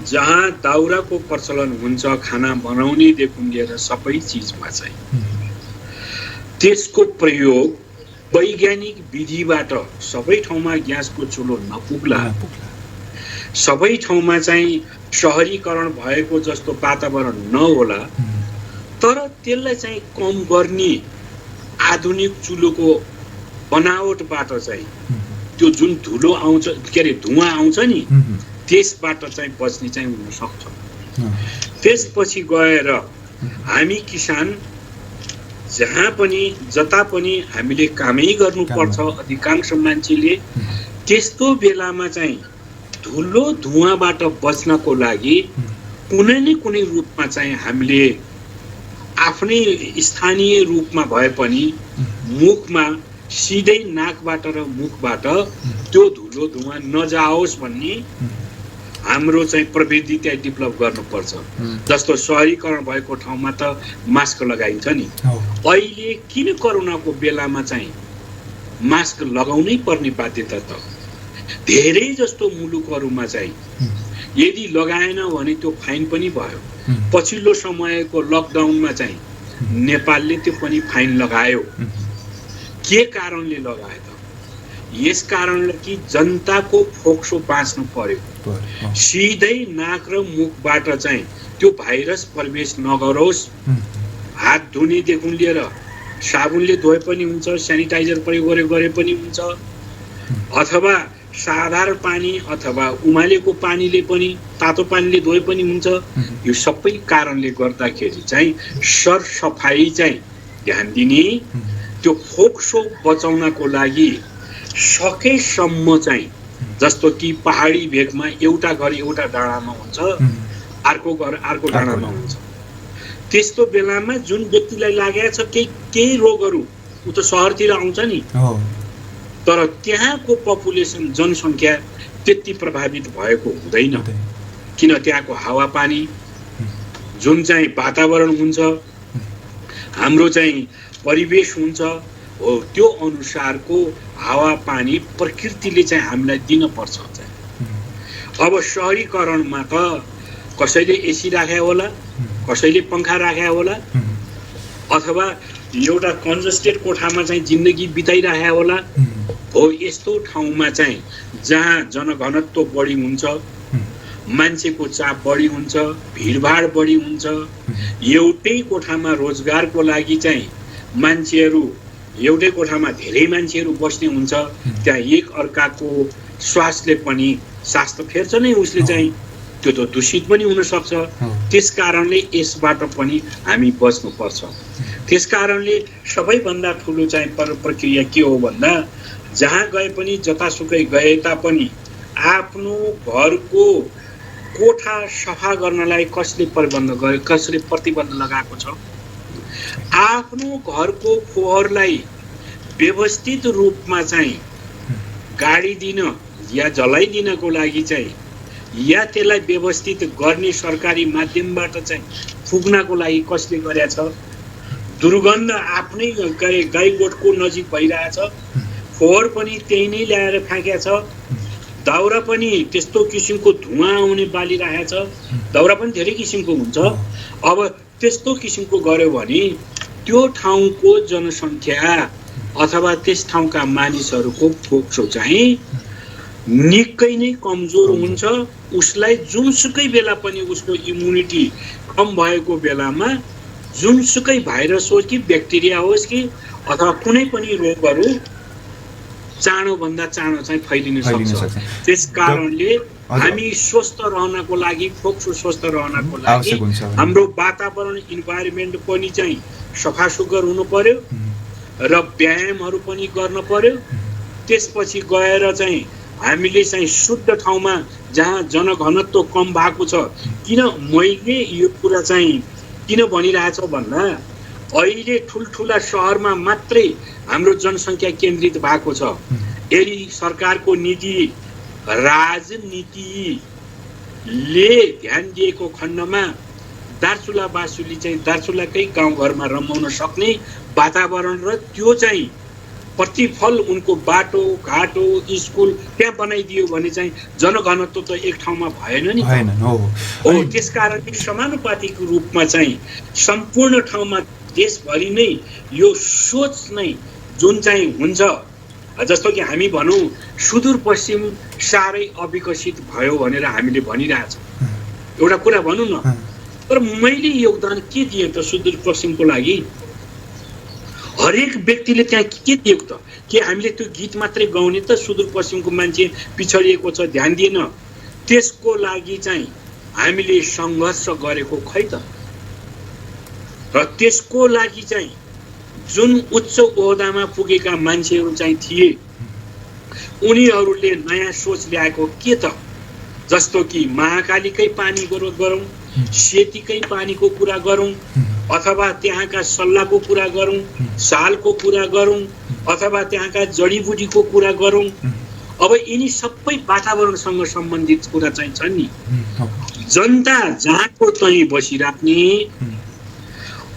जहाँ दाउराको प्रचलन हुन्छ खाना बनाउनेदेखि लिएर सबै चिजमा चाहिँ त्यसको प्रयोग वैज्ञानिक विधिबाट सबै ठाउँमा ग्यासको चुलो नपुग्ला, सबै ठाउँमा चाहिँ शहरीकरण भएको जस्तो वातावरण नहोला, तर त्यसलाई चाहिँ कम गर्ने आधुनिक चुलोको बनावटबाट चाहिँ त्यो जुन धुलो आउँछ के अरे धुवाँ आउँछ नि त्यसबाट चाहिँ बच्ने चाहिँ हुन सक्छ। त्यसपछि गएर हामी किसान जहाँ पनि जता पनि हामीले कामै गर्नुपर्छ, अधिकांश मान्छेले त्यस्तो बेलामा चाहिँ धुलो धुवाँबाट बच्नको लागि कुनै न कुनै रूपमा चाहिँ हामीले आफ्नै स्थानीय रूपमा भए पनि मुखमा सिधै नाकबाट र मुखबाट त्यो धुलो धुवाँ नजाओस् भन्ने हाम्रो चाहिँ प्रविधि त्यहाँ डेभलप गर्नुपर्छ। जस्तो शहरीकरण भएको ठाउँमा त मास्क लगाइन्छ नि, अहिले किन कोरोनाको बेलामा चाहिँ मास्क लगाउनै पर्ने बाध्यता त धेरै जस्तो मुलुकहरूमा चाहिँ यदि लगाएन भने त्यो फाइन पनि भयो। पछिल्लो समयको लकडाउनमा चाहिँ नेपालले त्यो पनि फाइन लगायो। के कारणले लगायो त? यस कारणले कि जनताको फोक्सो बाँच्नु पर्यो, सिधै नाक र मुखबाट चाहिँ त्यो भाइरस प्रवेश नगरोस्। हात धुनेदेखि लिएर साबुनले धोए पनि हुन्छ, सेनिटाइजर प्रयोग गरे पनि हुन्छ, अथवा साधारण पानी अथवा उमालेको पानीले पनि तातो पानीले धोए पनि हुन्छ। यो सबै कारणले गर्दाखेरि चाहिँ सरसफाइ चाहिँ ध्यान दिने, त्यो फोक्सो बचाउनको लागि सकेसम्म चाहिँ जस्तो कि पहाडी भेगमा एउटा घर एउटा डाँडामा हुन्छ, अर्को घर अर्को डाँडामा हुन्छ, त्यस्तो बेलामा जुन व्यक्तिलाई लागेको छ केही रोगहरू उ त सहरतिर आउँछ नि, तर त्यहाँको पपुलेसन जनसङ्ख्या त्यति प्रभावित भएको हुँदैन, किन त्यहाँको हावापानी जुन चाहिँ वातावरण हुन्छ, हाम्रो चाहिँ परिवेश हुन्छ हो, त्यो अनुसारको हावापानी प्रकृतिले चाहिँ हामीलाई दिनुपर्छ। अब शहरीकरणमा त कसैले एसी राखे होला, कसैले पंखा राखे होला, अथवा एउटा कन्जस्टेड कोठामा चाहिँ जिन्दगी बिताइराखे होला हो। यस्तो ठाउँमा चाहिँ जहाँ जनघनत्व बढी हुन्छ, मान्छेको चाप बढी हुन्छ, भिडभाड बढी हुन्छ, एउटै कोठामा रोजगारको लागि चाहिँ मान्छेहरू एउटै कोठामा धेरै मान्छेहरू बस्ने हुन्छ, त्यहाँ एक अर्काको स्वास्थ्यले पनि स्वास्थ्य फेर्छ नै उसले चाहिँ, त्यो त दूषित पनि हुन सक्छ। त्यस कारणले यसबाट पनि हामी बच्नुपर्छ। त्यस कारणले सबैभन्दा ठुलो चाहिँ प्रक्रिया के हो भन्दा जहाँ गए पनि जतासुकै गए तापनि आफ्नो घरको कोठा सफा गर्नलाई कसले प्रतिबन्ध लगाएको छ? आफ्नो घरको फोहोरलाई व्यवस्थित रूपमा चाहिँ गाडी दिन या जलाइदिनको लागि चाहिँ या त्यसलाई व्यवस्थित गर्ने सरकारी माध्यमबाट चाहिँ पुग्नको लागि कसले गरेछ? दुर्गन्ध आफ्नै गाईगोठको नजिक भइरहेछ, फोहोर पनि त्यही नै ल्याएर फ्याँकेको छ, दाउरा पनि त्यस्तो किसिमको धुवा आउने बालिरहेछ, दाउरा पनि धेरै किसिमको हुन्छ। अब त्यस्तो किसिमको गर्यो भने त्यो ठाउँको जनसङ्ख्या अथवा त्यस ठाउँका मानिसहरूको फोक्सो चाहिँ निकै नै कमजोर हुन्छ। उसलाई जुनसुकै बेला पनि उसको इम्युनिटी कम भएको बेलामा जुनसुकै भाइरस होस् कि ब्याक्टेरिया होस् कि अथवा कुनै पनि रोगहरू चाँडोभन्दा चाँडो चाहिँ फैलिन सक्छ। त्यस कारणले हामी स्वस्थ रहनको लागि, फोक्सो स्वस्थ रहनको लागि हाम्रो वातावरण इन्भाइरोमेन्ट पनि चाहिँ सफासुग्घर हुनु पर्यो र व्यायामहरू पनि गर्न पर्यो। त्यसपछि गएर चाहिँ हामीले चाहिँ शुद्ध ठाउँमा जहाँ जनघनत्व कम भएको छ, किन मैले यो कुरा चाहिँ किन भनिरहेछ भन्दा अहिले ठुल्ठुला सहरमा मात्रै हाम्रो जनसङ्ख्या केन्द्रित भएको छ। यदि सरकारको नीति राजनीतिले ध्यान दिएको खण्डमा दार्चुलावासीले चाहिँ दार्चुलाकै गाउँघरमा रमाउन सक्ने वातावरण र त्यो चाहिँ प्रतिफल उनको बाटो घाटो स्कुल त्यहाँ बनाइदियो भने चाहिँ जनघनत्व त एक ठाउँमा भएन नि। हो, त्यसकारणले समानुपातिक रूपमा चाहिँ सम्पूर्ण ठाउँमा देशभरि नै यो सोच नै जुन चाहिँ हुन्छ, जस्तो कि हामी भनौँ सुदूरपश्चिम साह्रै अविकसित भयो भनेर हामीले भनिरहेछौँ, एउटा कुरा भनौँ न। तर मैले योगदान के दिएँ त सुदूरपश्चिमको लागि? हरेक व्यक्तिले त्यहाँ के दिएको त? के हामीले त्यो गीत मात्रै गाउने त सुदूरपश्चिमको मान्छे पिछडिएको छ ध्यान दिएन? त्यसको लागि चाहिँ हामीले सङ्घर्ष गरेको खै त? र त्यसको लागि चाहिँ जुन उच्च ओहदामा पुगेका मान्छेहरू चाहिँ थिए उनीहरूले नयाँ सोच ल्याएको के त? जस्तो कि महाकालीकै पानी गरौँ, सेतीकै पानीको कुरा गरौँ, अथवा त्यहाँका सल्लाहको कुरा गरौँ, सालको कुरा गरौँ, अथवा त्यहाँका जडीबुटीको कुरा गरौँ। अब यिनी सबै वातावरणसँग सम्बन्धित कुरा चाहिँ छन् नि। जनता जहाँको त्यहीँ बसिराख्ने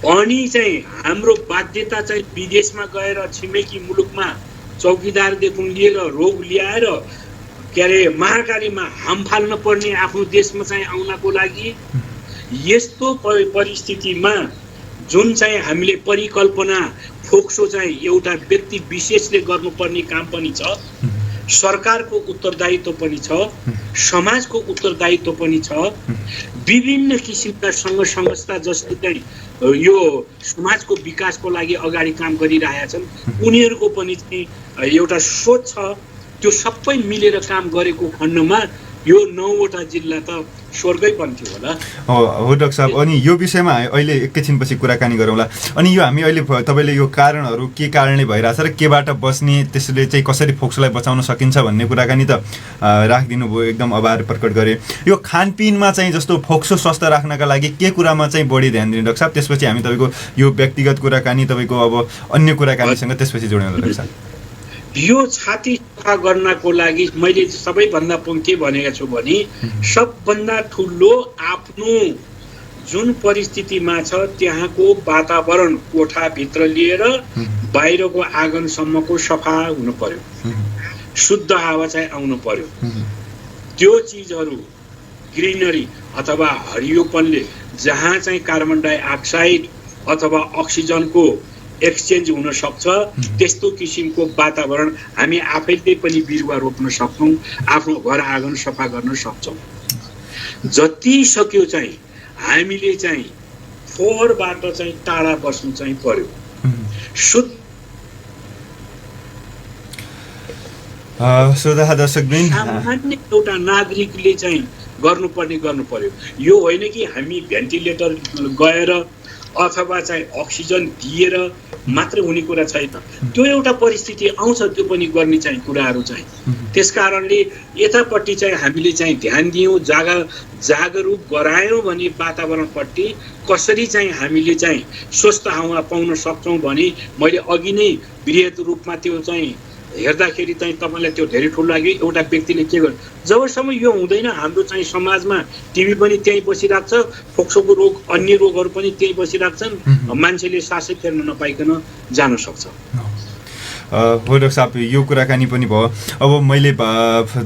अनि चाहिँ हाम्रो बाध्यता चाहिँ विदेशमा गएर छिमेकी मुलुकमा चौकीदारदेखि लिएर रोग ल्याएर के अरे महाकालीमा हाम फाल्न पर्ने आफ्नो देशमा चाहिँ आउनको लागि। यस्तो परिस्थितिमा जुन चाहिँ हामीले परिकल्पना फोक्सो चाहिँ एउटा व्यक्ति विशेषले गर्नुपर्ने काम पनि छ, सरकारको उत्तरदायित्व पनि छ, समाजको उत्तरदायित्व पनि छ। विभिन्न किसिमका सङ्घ संस्था जसले चाहिँ यो समाजको विकासको लागि अगाडि काम गरिरहेका छन् उनीहरूको पनि चाहिँ एउटा सोच छ। त्यो सबै मिलेर काम गरेको खण्डमा यो 9वटा जिल्ला त स्वर्गै बन्थ्यो होला। हो डाक्टर साहब, अनि यो विषयमा अहिले एकैछिनपछि कुराकानी गरौँला। अनि यो हामी अहिले तपाईँले यो कारणहरू के कारणले भइरहेछ र केबाट बस्ने, त्यसले चाहिँ कसरी फोक्सोलाई बचाउन सकिन्छ भन्ने कुराकानी त राखिदिनु भयो, एकदम आभार प्रकट गरे। यो खानपिनमा चाहिँ जस्तो फोक्सो स्वस्थ राख्नका लागि के कुरामा चाहिँ बढी ध्यान दिने डाक्टर साहब? त्यसपछि हामी तपाईँको यो व्यक्तिगत कुराकानी, तपाईँको अब अन्य कुराकानीसँग त्यसपछि जोड्यौँ डाक्टर साहब। यो छाती सफा गर्नको लागि मैले सबैभन्दा के भनेको छु भने सबभन्दा ठुलो आफ्नो जुन परिस्थितिमा छ त्यहाँको वातावरण कोठाभित्र लिएर बाहिरको आँगनसम्मको सफा हुनु पर्यो, शुद्ध हावा चाहिँ आउनु पर्यो। त्यो चिजहरू ग्रिनरी अथवा हरियोपनले जहाँ चाहिँ कार्बन डाइअक्साइड अथवा अक्सिजनको एक्सचेन्ज हुन सक्छ त्यस्तो किसिमको वातावरण हामी आफैले पनि बिरुवा रोप्न सक्छौँ, आफ्नो घर आँगन सफा गर्न सक्छौँ। जति सक्यो चाहिँ हामीले चाहिँ फोहोरबाट चाहिँ टाढा बस्नु चाहिँ पर्यो। शुद्ध श्रोता दर्शकवृन्द, सामान्य एउटा नागरिकले चाहिँ गर्नु पर्यो। यो होइन कि हामी भेन्टिलेटर गएर अथवा चाहिँ अक्सिजन दिएर मात्रै हुने कुरा छैन। त्यो एउटा परिस्थिति आउँछ, त्यो पनि गर्ने चाहिँ कुराहरू चाहिँ। त्यसकारणले यतापट्टि चाहिँ हामीले चाहिँ ध्यान दियौँ, जागरुक गरायौँ भने वातावरणपट्टि कसरी चाहिँ हामीले चाहिँ स्वस्थ हावा पाउन सक्छौँ भने मैले अघि नै वृहत रूपमा त्यो चाहिँ हेर्दाखेरि चाहिँ तपाईँलाई त्यो धेरै ठुलो लाग्यो। एउटा व्यक्तिले के गर्छ, जबसम्म यो हुँदैन हाम्रो चाहिँ समाजमा टिभी पनि त्यहीँ बसिरहेको छ, फोक्सोको रोग अन्य रोगहरू पनि त्यहीँ बसिरहेको छन्, मान्छेले सासै फेर्न नपाइकन जान सक्छ। हो डाक्टर साहब, यो कुराकानी पनि भयो। अब मैले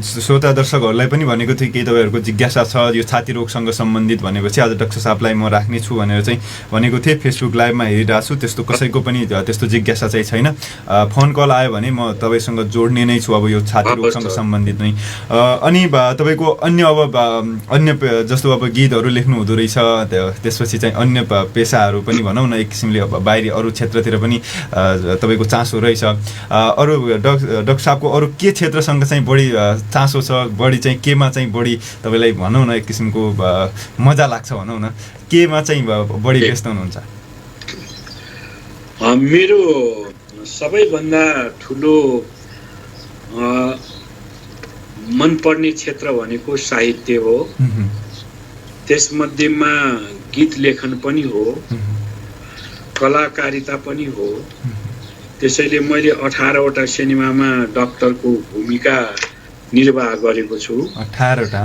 श्रोता दर्शकहरूलाई पनि भनेको थिएँ केही तपाईँहरूको जिज्ञासा छ यो छाती रोगसँग सम्बन्धित भनेपछि आज डाक्टर साहबलाई म राख्ने छु भनेर चाहिँ भनेको थिएँ। फेसबुक लाइभमा हेरिरहेको छु, त्यस्तो कसैको पनि त्यस्तो जिज्ञासा चाहिँ छैन। फोन कल आयो भने म तपाईँसँग जोड्ने नै छु अब यो छाती रोगसँग सम्बन्धित नै। अनि तपाईँको अन्य अब अन्य जस्तो अब गीतहरू लेख्नु हुँदो रहेछ, त्यसपछि चाहिँ अन्य पेसाहरू पनि भनौँ न एक किसिमले अब बाहिरी अरू क्षेत्रतिर पनि तपाईँको चासो रहेछ। अरू डाक्टर साहबको अरू के क्षेत्रसँग चाहिँ बढी चासो छ, बढी चाहिँ केमा चाहिँ बढी तपाईँलाई भनौँ न एक किसिमको मजा लाग्छ भनौँ न, केमा चाहिँ बढी व्यस्त हुनुहुन्छ? मेरो सबैभन्दा ठुलो मनपर्ने क्षेत्र भनेको साहित्य हो। त्यसमध्येमा गीत लेखन पनि हो, कलाकारिता पनि हो। त्यसैले मैले 18वटा सिनेमामा डाक्टरको भूमिका निर्वाह गरेको छु। 18वटा।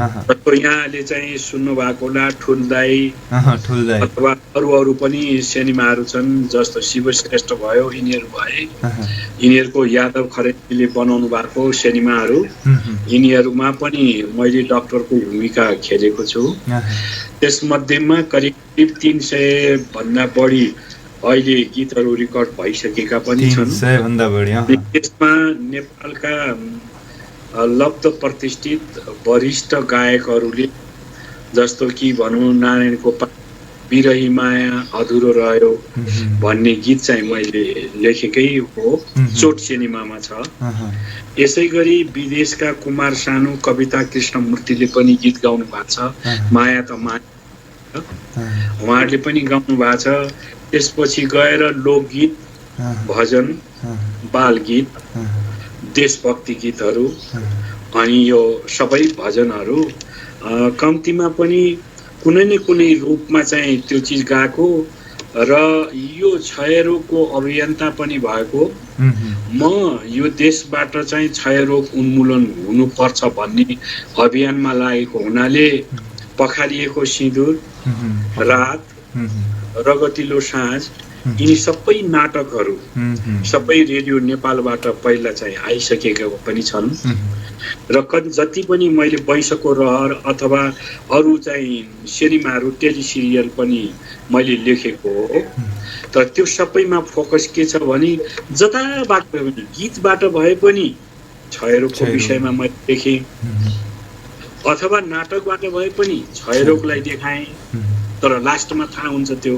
यहाँले चाहिँ सुन्नु भएको होला ठुल्दाई अथवा अरू पनि सिनेमाहरू छन्, जस्तो शिवश्रेष्ठ भयो, यिनीहरू भए। यिनीहरूको यादव खरेलले बनाउनु भएको सिनेमाहरू, यिनीहरूमा पनि मैले डाक्टरको भूमिका खेलेको छु। त्यसमध्येमा करिब 300 भन्दा बढी अहिले गीतहरू रेकर्ड भइसकेका पनि छन्। 300 भन्दा बढी। यसमा नेपालका लब्ध प्रतिष्ठित वरिष्ठ गायकहरूले जस्तो कि भनौँ नारायण गोपाल बिरही माया अधुरो रह्यो भन्ने गीत चाहिँ मैले लेखेकै हो, चोट सिनेमामा छ। यसै गरी विदेशका कुमार सानु, कविता कृष्णमूर्तिले पनि गीत गाउनु भएको छ, माया त माया उहाँहरूले पनि गाउनु भएको छ। त्यसपछि गएर लोकगीत, भजन, बालगीत, देशभक्ति गीतहरू अनि यो सबै भजनहरू कम्तीमा पनि कुनै न कुनै रूपमा चाहिँ त्यो चिज गाएको र यो क्षयरोगको अभियन्ता पनि भएको। म यो देशबाट चाहिँ क्षयरोग उन्मूलन हुनुपर्छ भन्ने अभियानमा लागेको हुनाले पखालिएको सिँदुर, रात, रगतिलो साँझ यिनी सबै नाटकहरू सबै रेडियो नेपालबाट पहिला चाहिँ आइसकेका पनि छन् र जति पनि मैले वैशको रहर अथवा अरू चाहिँ सिनेमाहरू टेलिसिरियल पनि मैले लेखेको हो। तर त्यो सबैमा फोकस के छ भने जताबाट पनि गीतबाट भए पनि क्षयरोगको विषयमा मैले लेखेँ अथवा नाटकबाट भए पनि क्षयरोगलाई देखाएँ, तर लास्टमा थाहा हुन्छ त्यो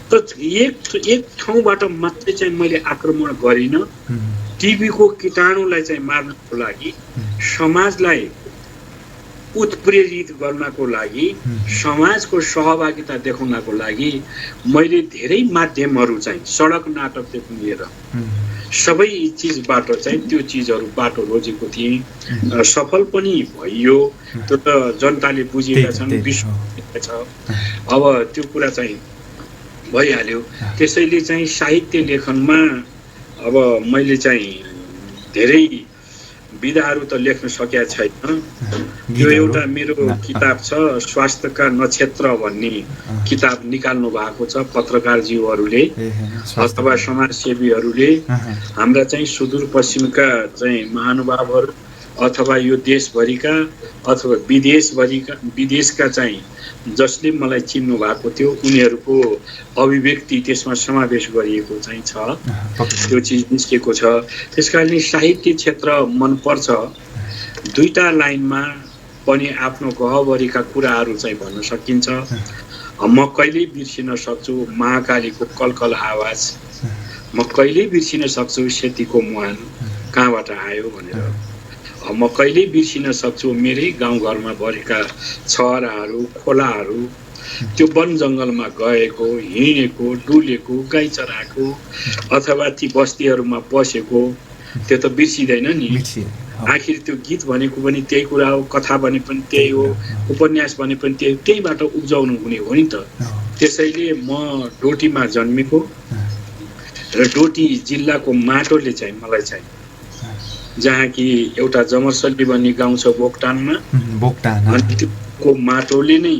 त एक ठाउँबाट मात्रै चाहिँ मैले आक्रमण गरिनँ। टिभीको कीटाणुलाई चाहिँ मार्नको लागि, समाजलाई उत्प्रेरित गर्नको लागि, समाजको सहभागिता देखाउनको लागि मैले धेरै माध्यमहरू चाहिँ सडक नाटकदेखि लिएर सबै चिजबाट चाहिँ त्यो चिजहरू बाटो रोजेको थिएँ। सफल पनि भइयो, त्यो त जनताले बुझेका छन्, विश्व छ। अब त्यो कुरा चाहिँ भइहाल्यो। त्यसैले चाहिँ साहित्य लेखनमा अब मैले चाहिँ धेरै विधाहरू त लेख्न सकेका छैन। यो एउटा मेरो किताब छ, स्वास्थ्यका नक्षत्र भन्ने किताब निकाल्नु भएको छ पत्रकारज्यूहरूले अथवा समाजसेवीहरूले। हाम्रा चाहिँ सुदूरपश्चिमका चाहिँ महानुभावहरू अथवा यो देशभरिका अथवा विदेशका चाहिँ जसले मलाई चिन्नु भएको थियो उनीहरूको अभिव्यक्ति त्यसमा समावेश गरिएको चाहिँ छ, त्यो चिज निस्केको छ। त्यसकारणले साहित्य क्षेत्र मनपर्छ। दुईटा लाइनमा पनि आफ्नो गहभरिका कुराहरू चाहिँ भन्न सकिन्छ। म कहिल्यै बिर्सिन सक्छु महाकालीको कलकल आवाज, म कहिल्यै बिर्सिन सक्छु सेतीको मुहान कहाँबाट आयो भनेर, म कहिल्यै बिर्सिन सक्छु मेरै गाउँघरमा भरेका छहराहरू, खोलाहरू, त्यो वन जङ्गलमा गएको, हिँडेको, डुलेको, गाई चराएको अथवा ती बस्तीहरूमा बसेको, त्यो त बिर्सिँदैन नि। आखिर त्यो गीत भनेको पनि त्यही कुरा हो, कथा भने पनि त्यही हो, उपन्यास भने पनि त्यहीबाट उब्जाउनु हुने हो नि त। त्यसैले म डोटीमा जन्मेको र डोटी जिल्लाको माटोले चाहिँ मलाई चाहिँ जहाँ कि एउटा जमरसल्ली भन्ने गाउँ छ बोक्टानमा, बोक्टान अनि त्यो माटोले नै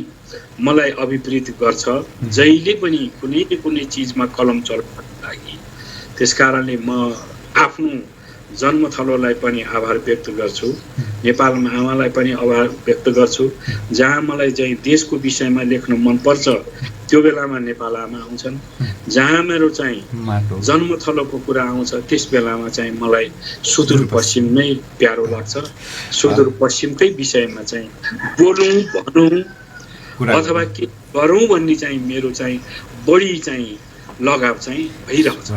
मलाई अभिप्रेत गर्छ जहिले पनि कुनै न कुनै चिजमा कलम चलाउनको लागि। त्यसकारणले म आफ्नो जन्मथलोलाई पनि आभार व्यक्त गर्छु, नेपालमा आमालाई पनि आभार व्यक्त गर्छु। जहाँ मलाई चाहिँ देशको विषयमा लेख्न मनपर्छ त्यो बेलामा नेपाल आमा आउँछन्, जहाँ मेरो चाहिँ जन्मथलोको कुरा आउँछ त्यस बेलामा चाहिँ मलाई सुदूरपश्चिम नै प्यारो लाग्छ। सुदूरपश्चिमकै विषयमा चाहिँ बोलौँ भनौँ अथवा के गरौँ भन्ने चाहिँ मेरो चाहिँ बढी चाहिँ लगाव चाहिँ भइरहेछ।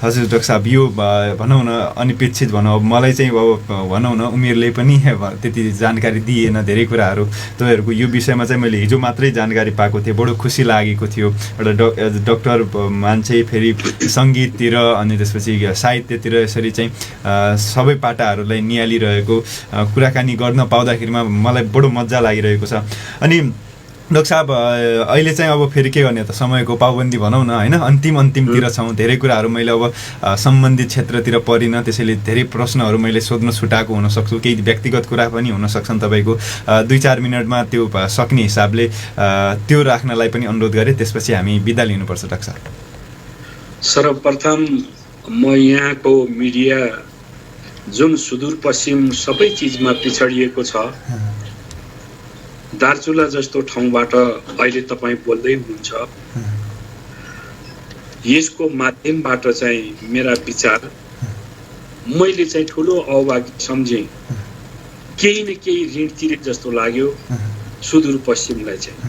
हजुर डाक्टर साहब, यो भनौँ न अनपेक्षित भनौँ, अब मलाई चाहिँ अब भनौँ न उमेरले पनि त्यति जानकारी दिएन धेरै कुराहरू। तपाईँहरूको यो विषयमा चाहिँ मैले हिजो मात्रै जानकारी पाएको थिएँ, बडो खुसी लागेको थियो। एउटा डक्टर मान्छे फेरि सङ्गीततिर अनि त्यसपछि साहित्यतिर यसरी चाहिँ सबै पाटाहरूलाई निहालिरहेको कुराकानी गर्न पाउँदाखेरिमा मलाई बडो मजा लागिरहेको छ। अनि डाक्टर साहब, अहिले चाहिँ अब फेरि के गर्ने त, समयको पाबन्दी भनौँ न होइन, अन्तिमतिर छौँ। धेरै कुराहरू मैले अब सम्बन्धित क्षेत्रतिर परिनँ, त्यसैले धेरै प्रश्नहरू मैले सोध्न छुटाएको हुनसक्छु, केही व्यक्तिगत कुरा पनि हुन सक्छन्। तपाईँको 2-4 मिनटमा त्यो सक्ने हिसाबले त्यो राख्नलाई पनि अनुरोध गरेँ, त्यसपछि हामी बिदा लिनुपर्छ डाक्टर साहब। सर्वप्रथम म यहाँको मिडिया जुन सुदूरपश्चिम सबै चिजमा पिछडिएको छ, दार्चुला जस्तो ठाउँबाट अहिले तपाईँ बोल्दै हुनुहुन्छ, यसको माध्यमबाट चाहिँ मेरा विचार मैले चाहिँ ठुलो अभागी सम्झेँ। केही न केही ऋण तिरे जस्तो लाग्यो सुदूरपश्चिमलाई चाहिँ।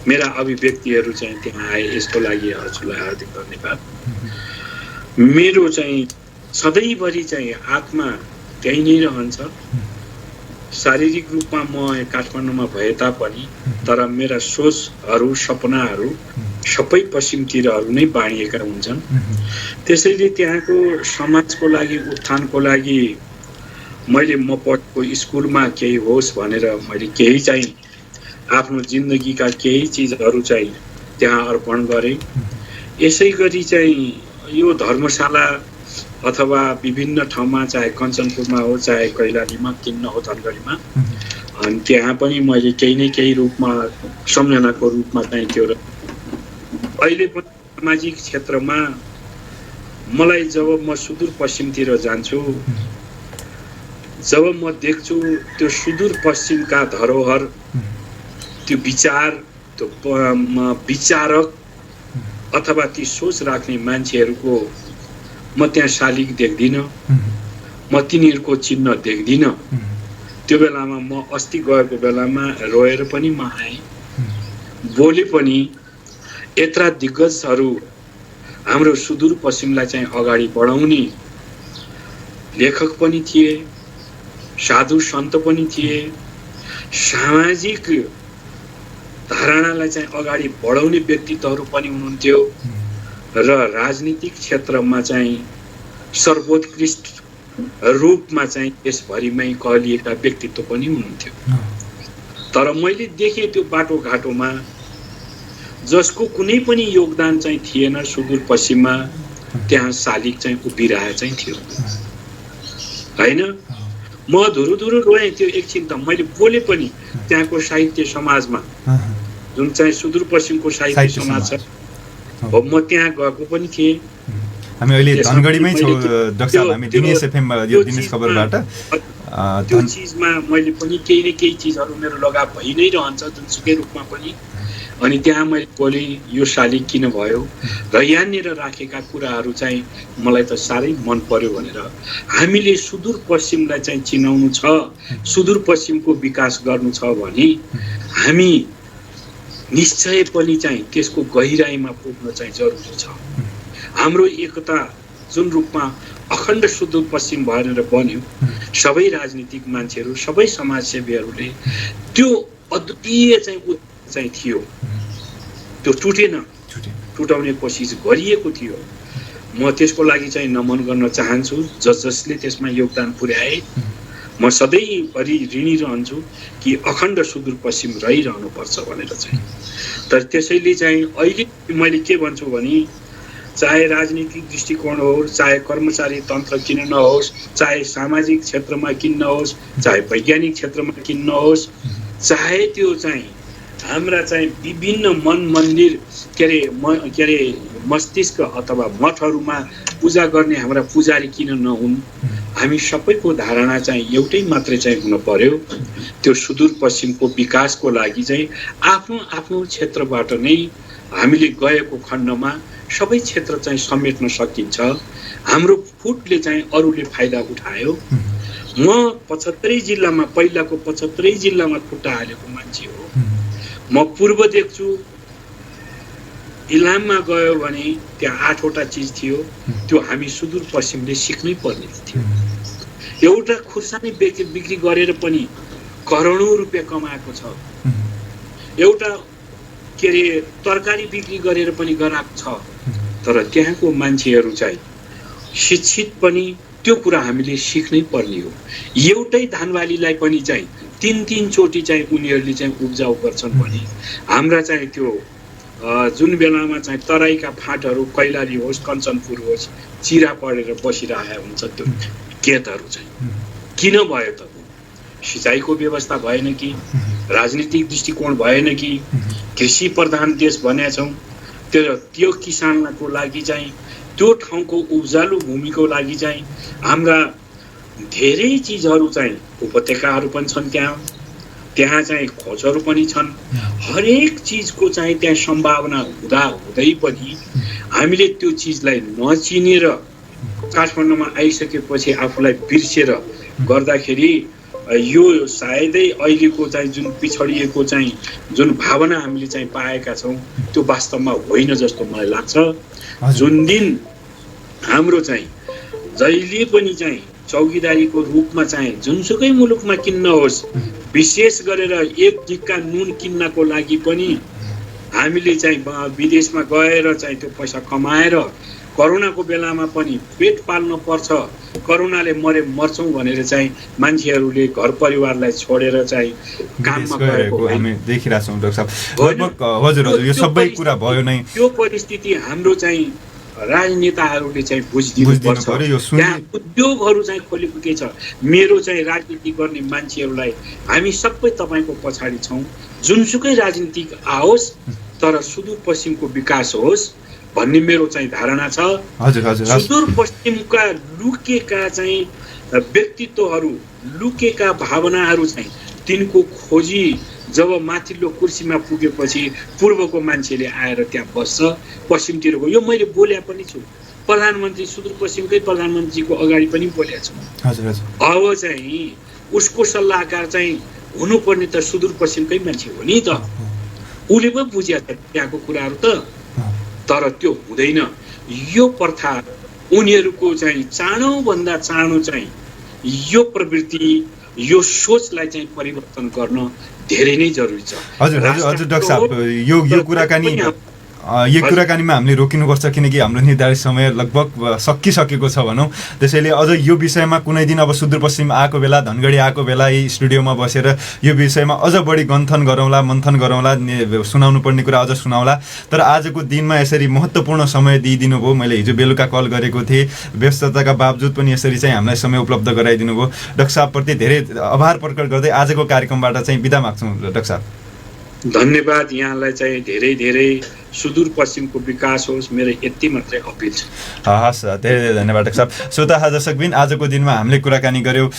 मेरा अभिव्यक्तिहरू चाहिँ त्यहाँ आए, यसको लागि हजुरलाई हार्दिक धन्यवाद। मेरो चाहिँ सधैँभरि चाहिँ आत्मा त्यही नै रहन्छ। शारीरिक रूपमा म काठमाडौँमा भए तापनि तर मेरा सोचहरू सपनाहरू सबै पश्चिमतिरहरू नै बाँडिएका हुन्छन्। त्यसैले त्यहाँको समाजको लागि उत्थानको लागि मैले म पढेको स्कुलमा केही होस् भनेर मैले केही चाहिँ आफ्नो जिन्दगीका केही चिजहरू चाहिँ त्यहाँ अर्पण गरेँ। यसै गरी चाहिँ यो धर्मशाला अथवा विभिन्न ठाउँमा, चाहे कञ्चनपुरमा हो चाहे कैलालीमा किन्न हो धनगढीमा, अनि त्यहाँ पनि मैले केही न केही रूपमा सम्झनाको रूपमा चाहिँ त्यो अहिले पनि सामाजिक क्षेत्रमा मलाई जब म सुदूरपश्चिमतिर जान्छु, जब म देख्छु त्यो सुदूरपश्चिमका धरोहर, त्यो विचार, त्यो विचारक अथवा ती सोच राख्ने मान्छेहरूको म त्यहाँ शालिग देख्दिनँ, म तिनीहरूको चिन्ह देख्दिनँ। त्यो बेलामा म अस्ति गएको बेलामा रोएर पनि म आएँ, बोले पनि। यत्रा दिग्गजहरू हाम्रो सुदूरपश्चिमलाई चाहिँ अगाडि बढाउने लेखक पनि थिए, साधु सन्त पनि थिए, सामाजिक धारणालाई चाहिँ अगाडि बढाउने व्यक्तित्वहरू पनि हुनुहुन्थ्यो र राजनीतिक क्षेत्रमा चाहिँ सर्वोत्कृष्ट रूपमा चाहिँ यसभरिमै कहलिएका व्यक्तित्व पनि हुनुहुन्थ्यो। तर मैले देखेँ त्यो बाटोघाटोमा जसको कुनै पनि योगदान चाहिँ थिएन सुदूरपश्चिममा, त्यहाँ शालिग चाहिँ उभिरहेको चाहिँ थियो होइन। म धुरुधुरु रोएँ त्यो एकछिन त, मैले बोले पनि त्यहाँको साहित्य समाजमा, जुन चाहिँ सुदूरपश्चिमको साहित्य समाज छ, म त्यहाँ गएको पनि थिएँ। हामी अहिले धनगढीमै छौँ डाक्टर साहब, हामी दिनेश एफएम यो दिनेश खबरबाट। त्यो चिजमा मैले पनि केही न केही चिजहरू मेरो लगाव भइ नै रहन्छ जुनसुकै रूपमा पनि। अनि त्यहाँ मैले बोलेँ यो शालिग किन भयो र यहाँनिर राखेका कुराहरू चाहिँ मलाई त साह्रै मन पर्यो भनेर। हामीले सुदूरपश्चिमलाई चाहिँ चिनाउनु छ, सुदूरपश्चिमको विकास गर्नु छ भने हामी निश्चय पनि चाहिँ त्यसको गहिराइमा पुग्न चाहिँ जरुरी छ। हाम्रो एकता जुन रूपमा अखण्ड सुदूरपश्चिम भनेर बन्यो, सबै राजनीतिक मान्छेहरू, सबै समाजसेवीहरूले त्यो अद्वितीय चाहिँ थियो, त्यो टुटेन, टुटाउने कोसिस गरिएको थियो। म त्यसको लागि चाहिँ नमन गर्न चाहन्छु जसले त्यसमा योगदान पुर्याए। म सधैँभरि ऋणी रहन्छु कि अखण्ड सुदूरपश्चिम रहिरहनुपर्छ भनेर चाहिँ। तर त्यसैले चाहिँ अहिले मैले के भन्छु भने चाहे राजनीतिक दृष्टिकोण होस्, चाहे कर्मचारी तन्त्र किन नहोस्, चाहे सामाजिक क्षेत्रमा किन नहोस्, चाहे वैज्ञानिक क्षेत्रमा किन नहोस्, चाहे त्यो चाहिँ हाम्रा चाहिँ विभिन्न मन मन्दिर के अरे मस्तिष्क अथवा मठहरूमा पूजा गर्ने हाम्रा पुजारी किन नहुन्, हामी सबैको धारणा चाहिँ एउटै मात्रै चाहिँ हुन पर्यो। त्यो सुदूरपश्चिमको विकासको लागि चाहिँ आफ्नो आफ्नो क्षेत्रबाट नै हामीले गएको खण्डमा सबै क्षेत्र चाहिँ समेट्न सकिन्छ। हाम्रो फुटले चाहिँ अरूले फाइदा उठायो। म 75 जिल्लामा पहिलाको 75 जिल्लामा खुट्टा हालेको मान्छे हो। म पूर्व देख्छु, इलाममा गयो भने त्यहाँ 8वटा चिज थियो, त्यो हामी सुदूरपश्चिमले सिक्नै पर्ने थियो। एउटा खुर्सानी बिक्री गरेर पनि करोडौं रुपियाँ कमाएको छ, एउटा के अरे तरकारी बिक्री गरेर पनि गराएको छ, तर त्यहाँको मान्छेहरू चाहिँ शिक्षित पनि त्यो कुरा हामीले सिक्नै पर्ने हो। एउटै धानबालीलाई पनि चाहिँ 3-3 चोटि चाहिँ उनीहरूले चाहिँ उब्जाउ गर्छन् भने हाम्रा चाहिँ त्यो जुन बेलामा चाहिँ तराईका फाँटहरू कैलाली होस्, कञ्चनपुर होस्, चिरा परेर बसिरहेका हुन्छ त्यो खेतहरू चाहिँ किन भयो त? सिँचाइको व्यवस्था भएन कि, राजनीतिक दृष्टिकोण भएन कि, कृषि प्रधान देश भनेका छौँ, त्यो किसानको लागि चाहिँ त्यो ठाउँको उब्जालु भूमिको लागि चाहिँ हाम्रा धेरै चिजहरू चाहिँ उपत्यकाहरू पनि छन्, त्यहाँ चाहिँ खोजहरू पनि छन्। हरेक चिजको चाहिँ त्यहाँ सम्भावना हुँदा हुँदै पनि हामीले त्यो चिजलाई नचिनेर काठमाडौँमा आइसकेपछि आफूलाई बिर्सेर गर्दाखेरि यो सायदै अहिलेको चाहिँ जुन पिछडिएको चाहिँ जुन भावना हामीले चाहिँ पाएका छौँ त्यो वास्तवमा होइन जस्तो मलाई लाग्छ। जुन दिन हाम्रो चाहिँ जहिले पनि चाहिँ चौकीदारीको रूपमा चाहिँ जुनसुकै मुलुकमा किन्न होस्, विशेष गरेर एक ढिक्का नुन किन्नको लागि पनि हामीले चाहिँ विदेशमा गएर चाहिँ त्यो पैसा कमाएर कोरोनाको बेलामा पनि पेट पाल्न पर्छ, कोरोनाले मर्छौँ भनेर चाहिँ मान्छेहरूले घर परिवारलाई छोडेर चाहिँ काममा गएको हामी देखिरहेका छौँ डाक्टर साहब। हजुर हजुर, यो सबै कुरा भयो नै। त्यो परिस्थिति हाम्रो चाहिँ राजनेताहरूले चाहिँ बुझिदिनुपर्छ। त्यहाँ उद्योगहरू चाहिँ खोलेको के छ, मेरो चाहिँ राजनीति गर्ने मान्छेहरूलाई हामी सबै तपाईँको पछाडि छौँ, जुनसुकै राजनीतिक आओस् तर सुदूरपश्चिमको विकास होस् भन्ने मेरो चाहिँ धारणा छ। सुदूरपश्चिमका लुकेका चाहिँ व्यक्तित्वहरू, लुकेका भावनाहरू चाहिँ तिनको खोजी जब माथिल्लो कुर्सीमा पुगेपछि पूर्वको मान्छेले आएर त्यहाँ बस्छ, पश्चिमतिरको। यो मैले बोल्या पनि छु, प्रधानमन्त्री सुदूरपश्चिमकै प्रधानमन्त्रीको अगाडि पनि बोलेको छु। अब चाहिँ उसको सल्लाहकार चाहिँ हुनुपर्ने त सुदूरपश्चिमकै मान्छे हो नि त, उसले पो बुझ्या छ त्यहाँको कुराहरू त। तर त्यो हुँदैन। यो प्रथा उनीहरूको चाहिँ चाँडोभन्दा चाँडो चाहिँ यो प्रवृत्ति, यो सोचलाई चाहिँ परिवर्तन गर्न धेरै नै जरुरी छ। हजुर हजुर हजुर डाक्टर साहब, यो कुराकानीमा हामीले रोकिनुपर्छ, किनकि हाम्रो निर्धारित समय लगभग सकिसकेको छ भनौँ। त्यसैले अझ यो विषयमा कुनै दिन अब सुदूरपश्चिम आएको बेला, धनगढी आएको बेला यी स्टुडियोमा बसेर यो विषयमा अझ बढी गन्थन गरौँला, मन्थन गरौँला, सुनाउनु पर्ने कुरा अझ सुनाउला। तर आजको दिनमा यसरी महत्त्वपूर्ण समय दिइदिनु भयो। मैले हिजो बेलुका कल गरेको थिएँ, व्यस्तताका बावजुद पनि यसरी चाहिँ हामीलाई समय उपलब्ध गराइदिनु भयो। डाक्टर साहबप्रति धेरै आभार प्रकट गर्दै आजको कार्यक्रमबाट चाहिँ बिदा माग्छौँ डाक्टर साहब। धन्यवाद यहाँलाई चाहिँ धेरै धेरै। सुदूरपश्चिमको विकास होस्, मेरो यति मात्रै अपिल छ। हस्, धेरै धेरै धन्यवाद डाक्टर साहब। श्रोता दर्शकबिन, आजको दिनमा हामीले कुराकानी गऱ्यौँ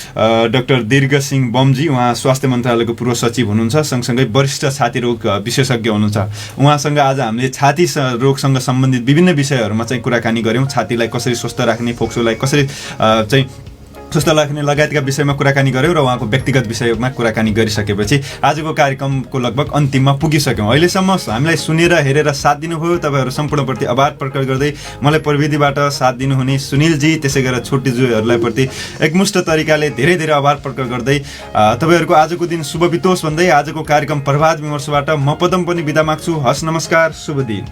डाक्टर दीर्घसिंह बमजी। उहाँ स्वास्थ्य मन्त्रालयको पूर्व सचिव हुनुहुन्छ, सँगसँगै वरिष्ठ छाती रोग विशेषज्ञ हुनुहुन्छ। उहाँसँग आज हामीले छाती रोगसँग सम्बन्धित विभिन्न विषयहरूमा चाहिँ कुराकानी गऱ्यौँ। छातीलाई कसरी स्वस्थ राख्ने, फोक्सोलाई कसरी चाहिँ स्वस्थ राख्ने लगायतका विषयमा कुराकानी गऱ्यौँ र उहाँको व्यक्तिगत विषयमा कुराकानी गरिसकेपछि आजको कार्यक्रमको लगभग अन्तिममा पुगिसक्यौँ। अहिलेसम्म हामीलाई सुनेर हेरेर साथ दिनुभयो, तपाईँहरू सम्पूर्णप्रति आभार प्रकट गर्दै मलाई प्रविधिबाट साथ दिनुहुने सुनिलजी, त्यसै गरेर छोटीज्यूहरूलाई प्रति एकमुष्ट तरिकाले धेरै धेरै आभार प्रकट गर्दै तपाईँहरूको आजको दिन शुभ बितोस् भन्दै आजको कार्यक्रम प्रभात विमर्शबाट म पदम पनि बिदा माग्छु। हस्, नमस्कार, शुभ दिन।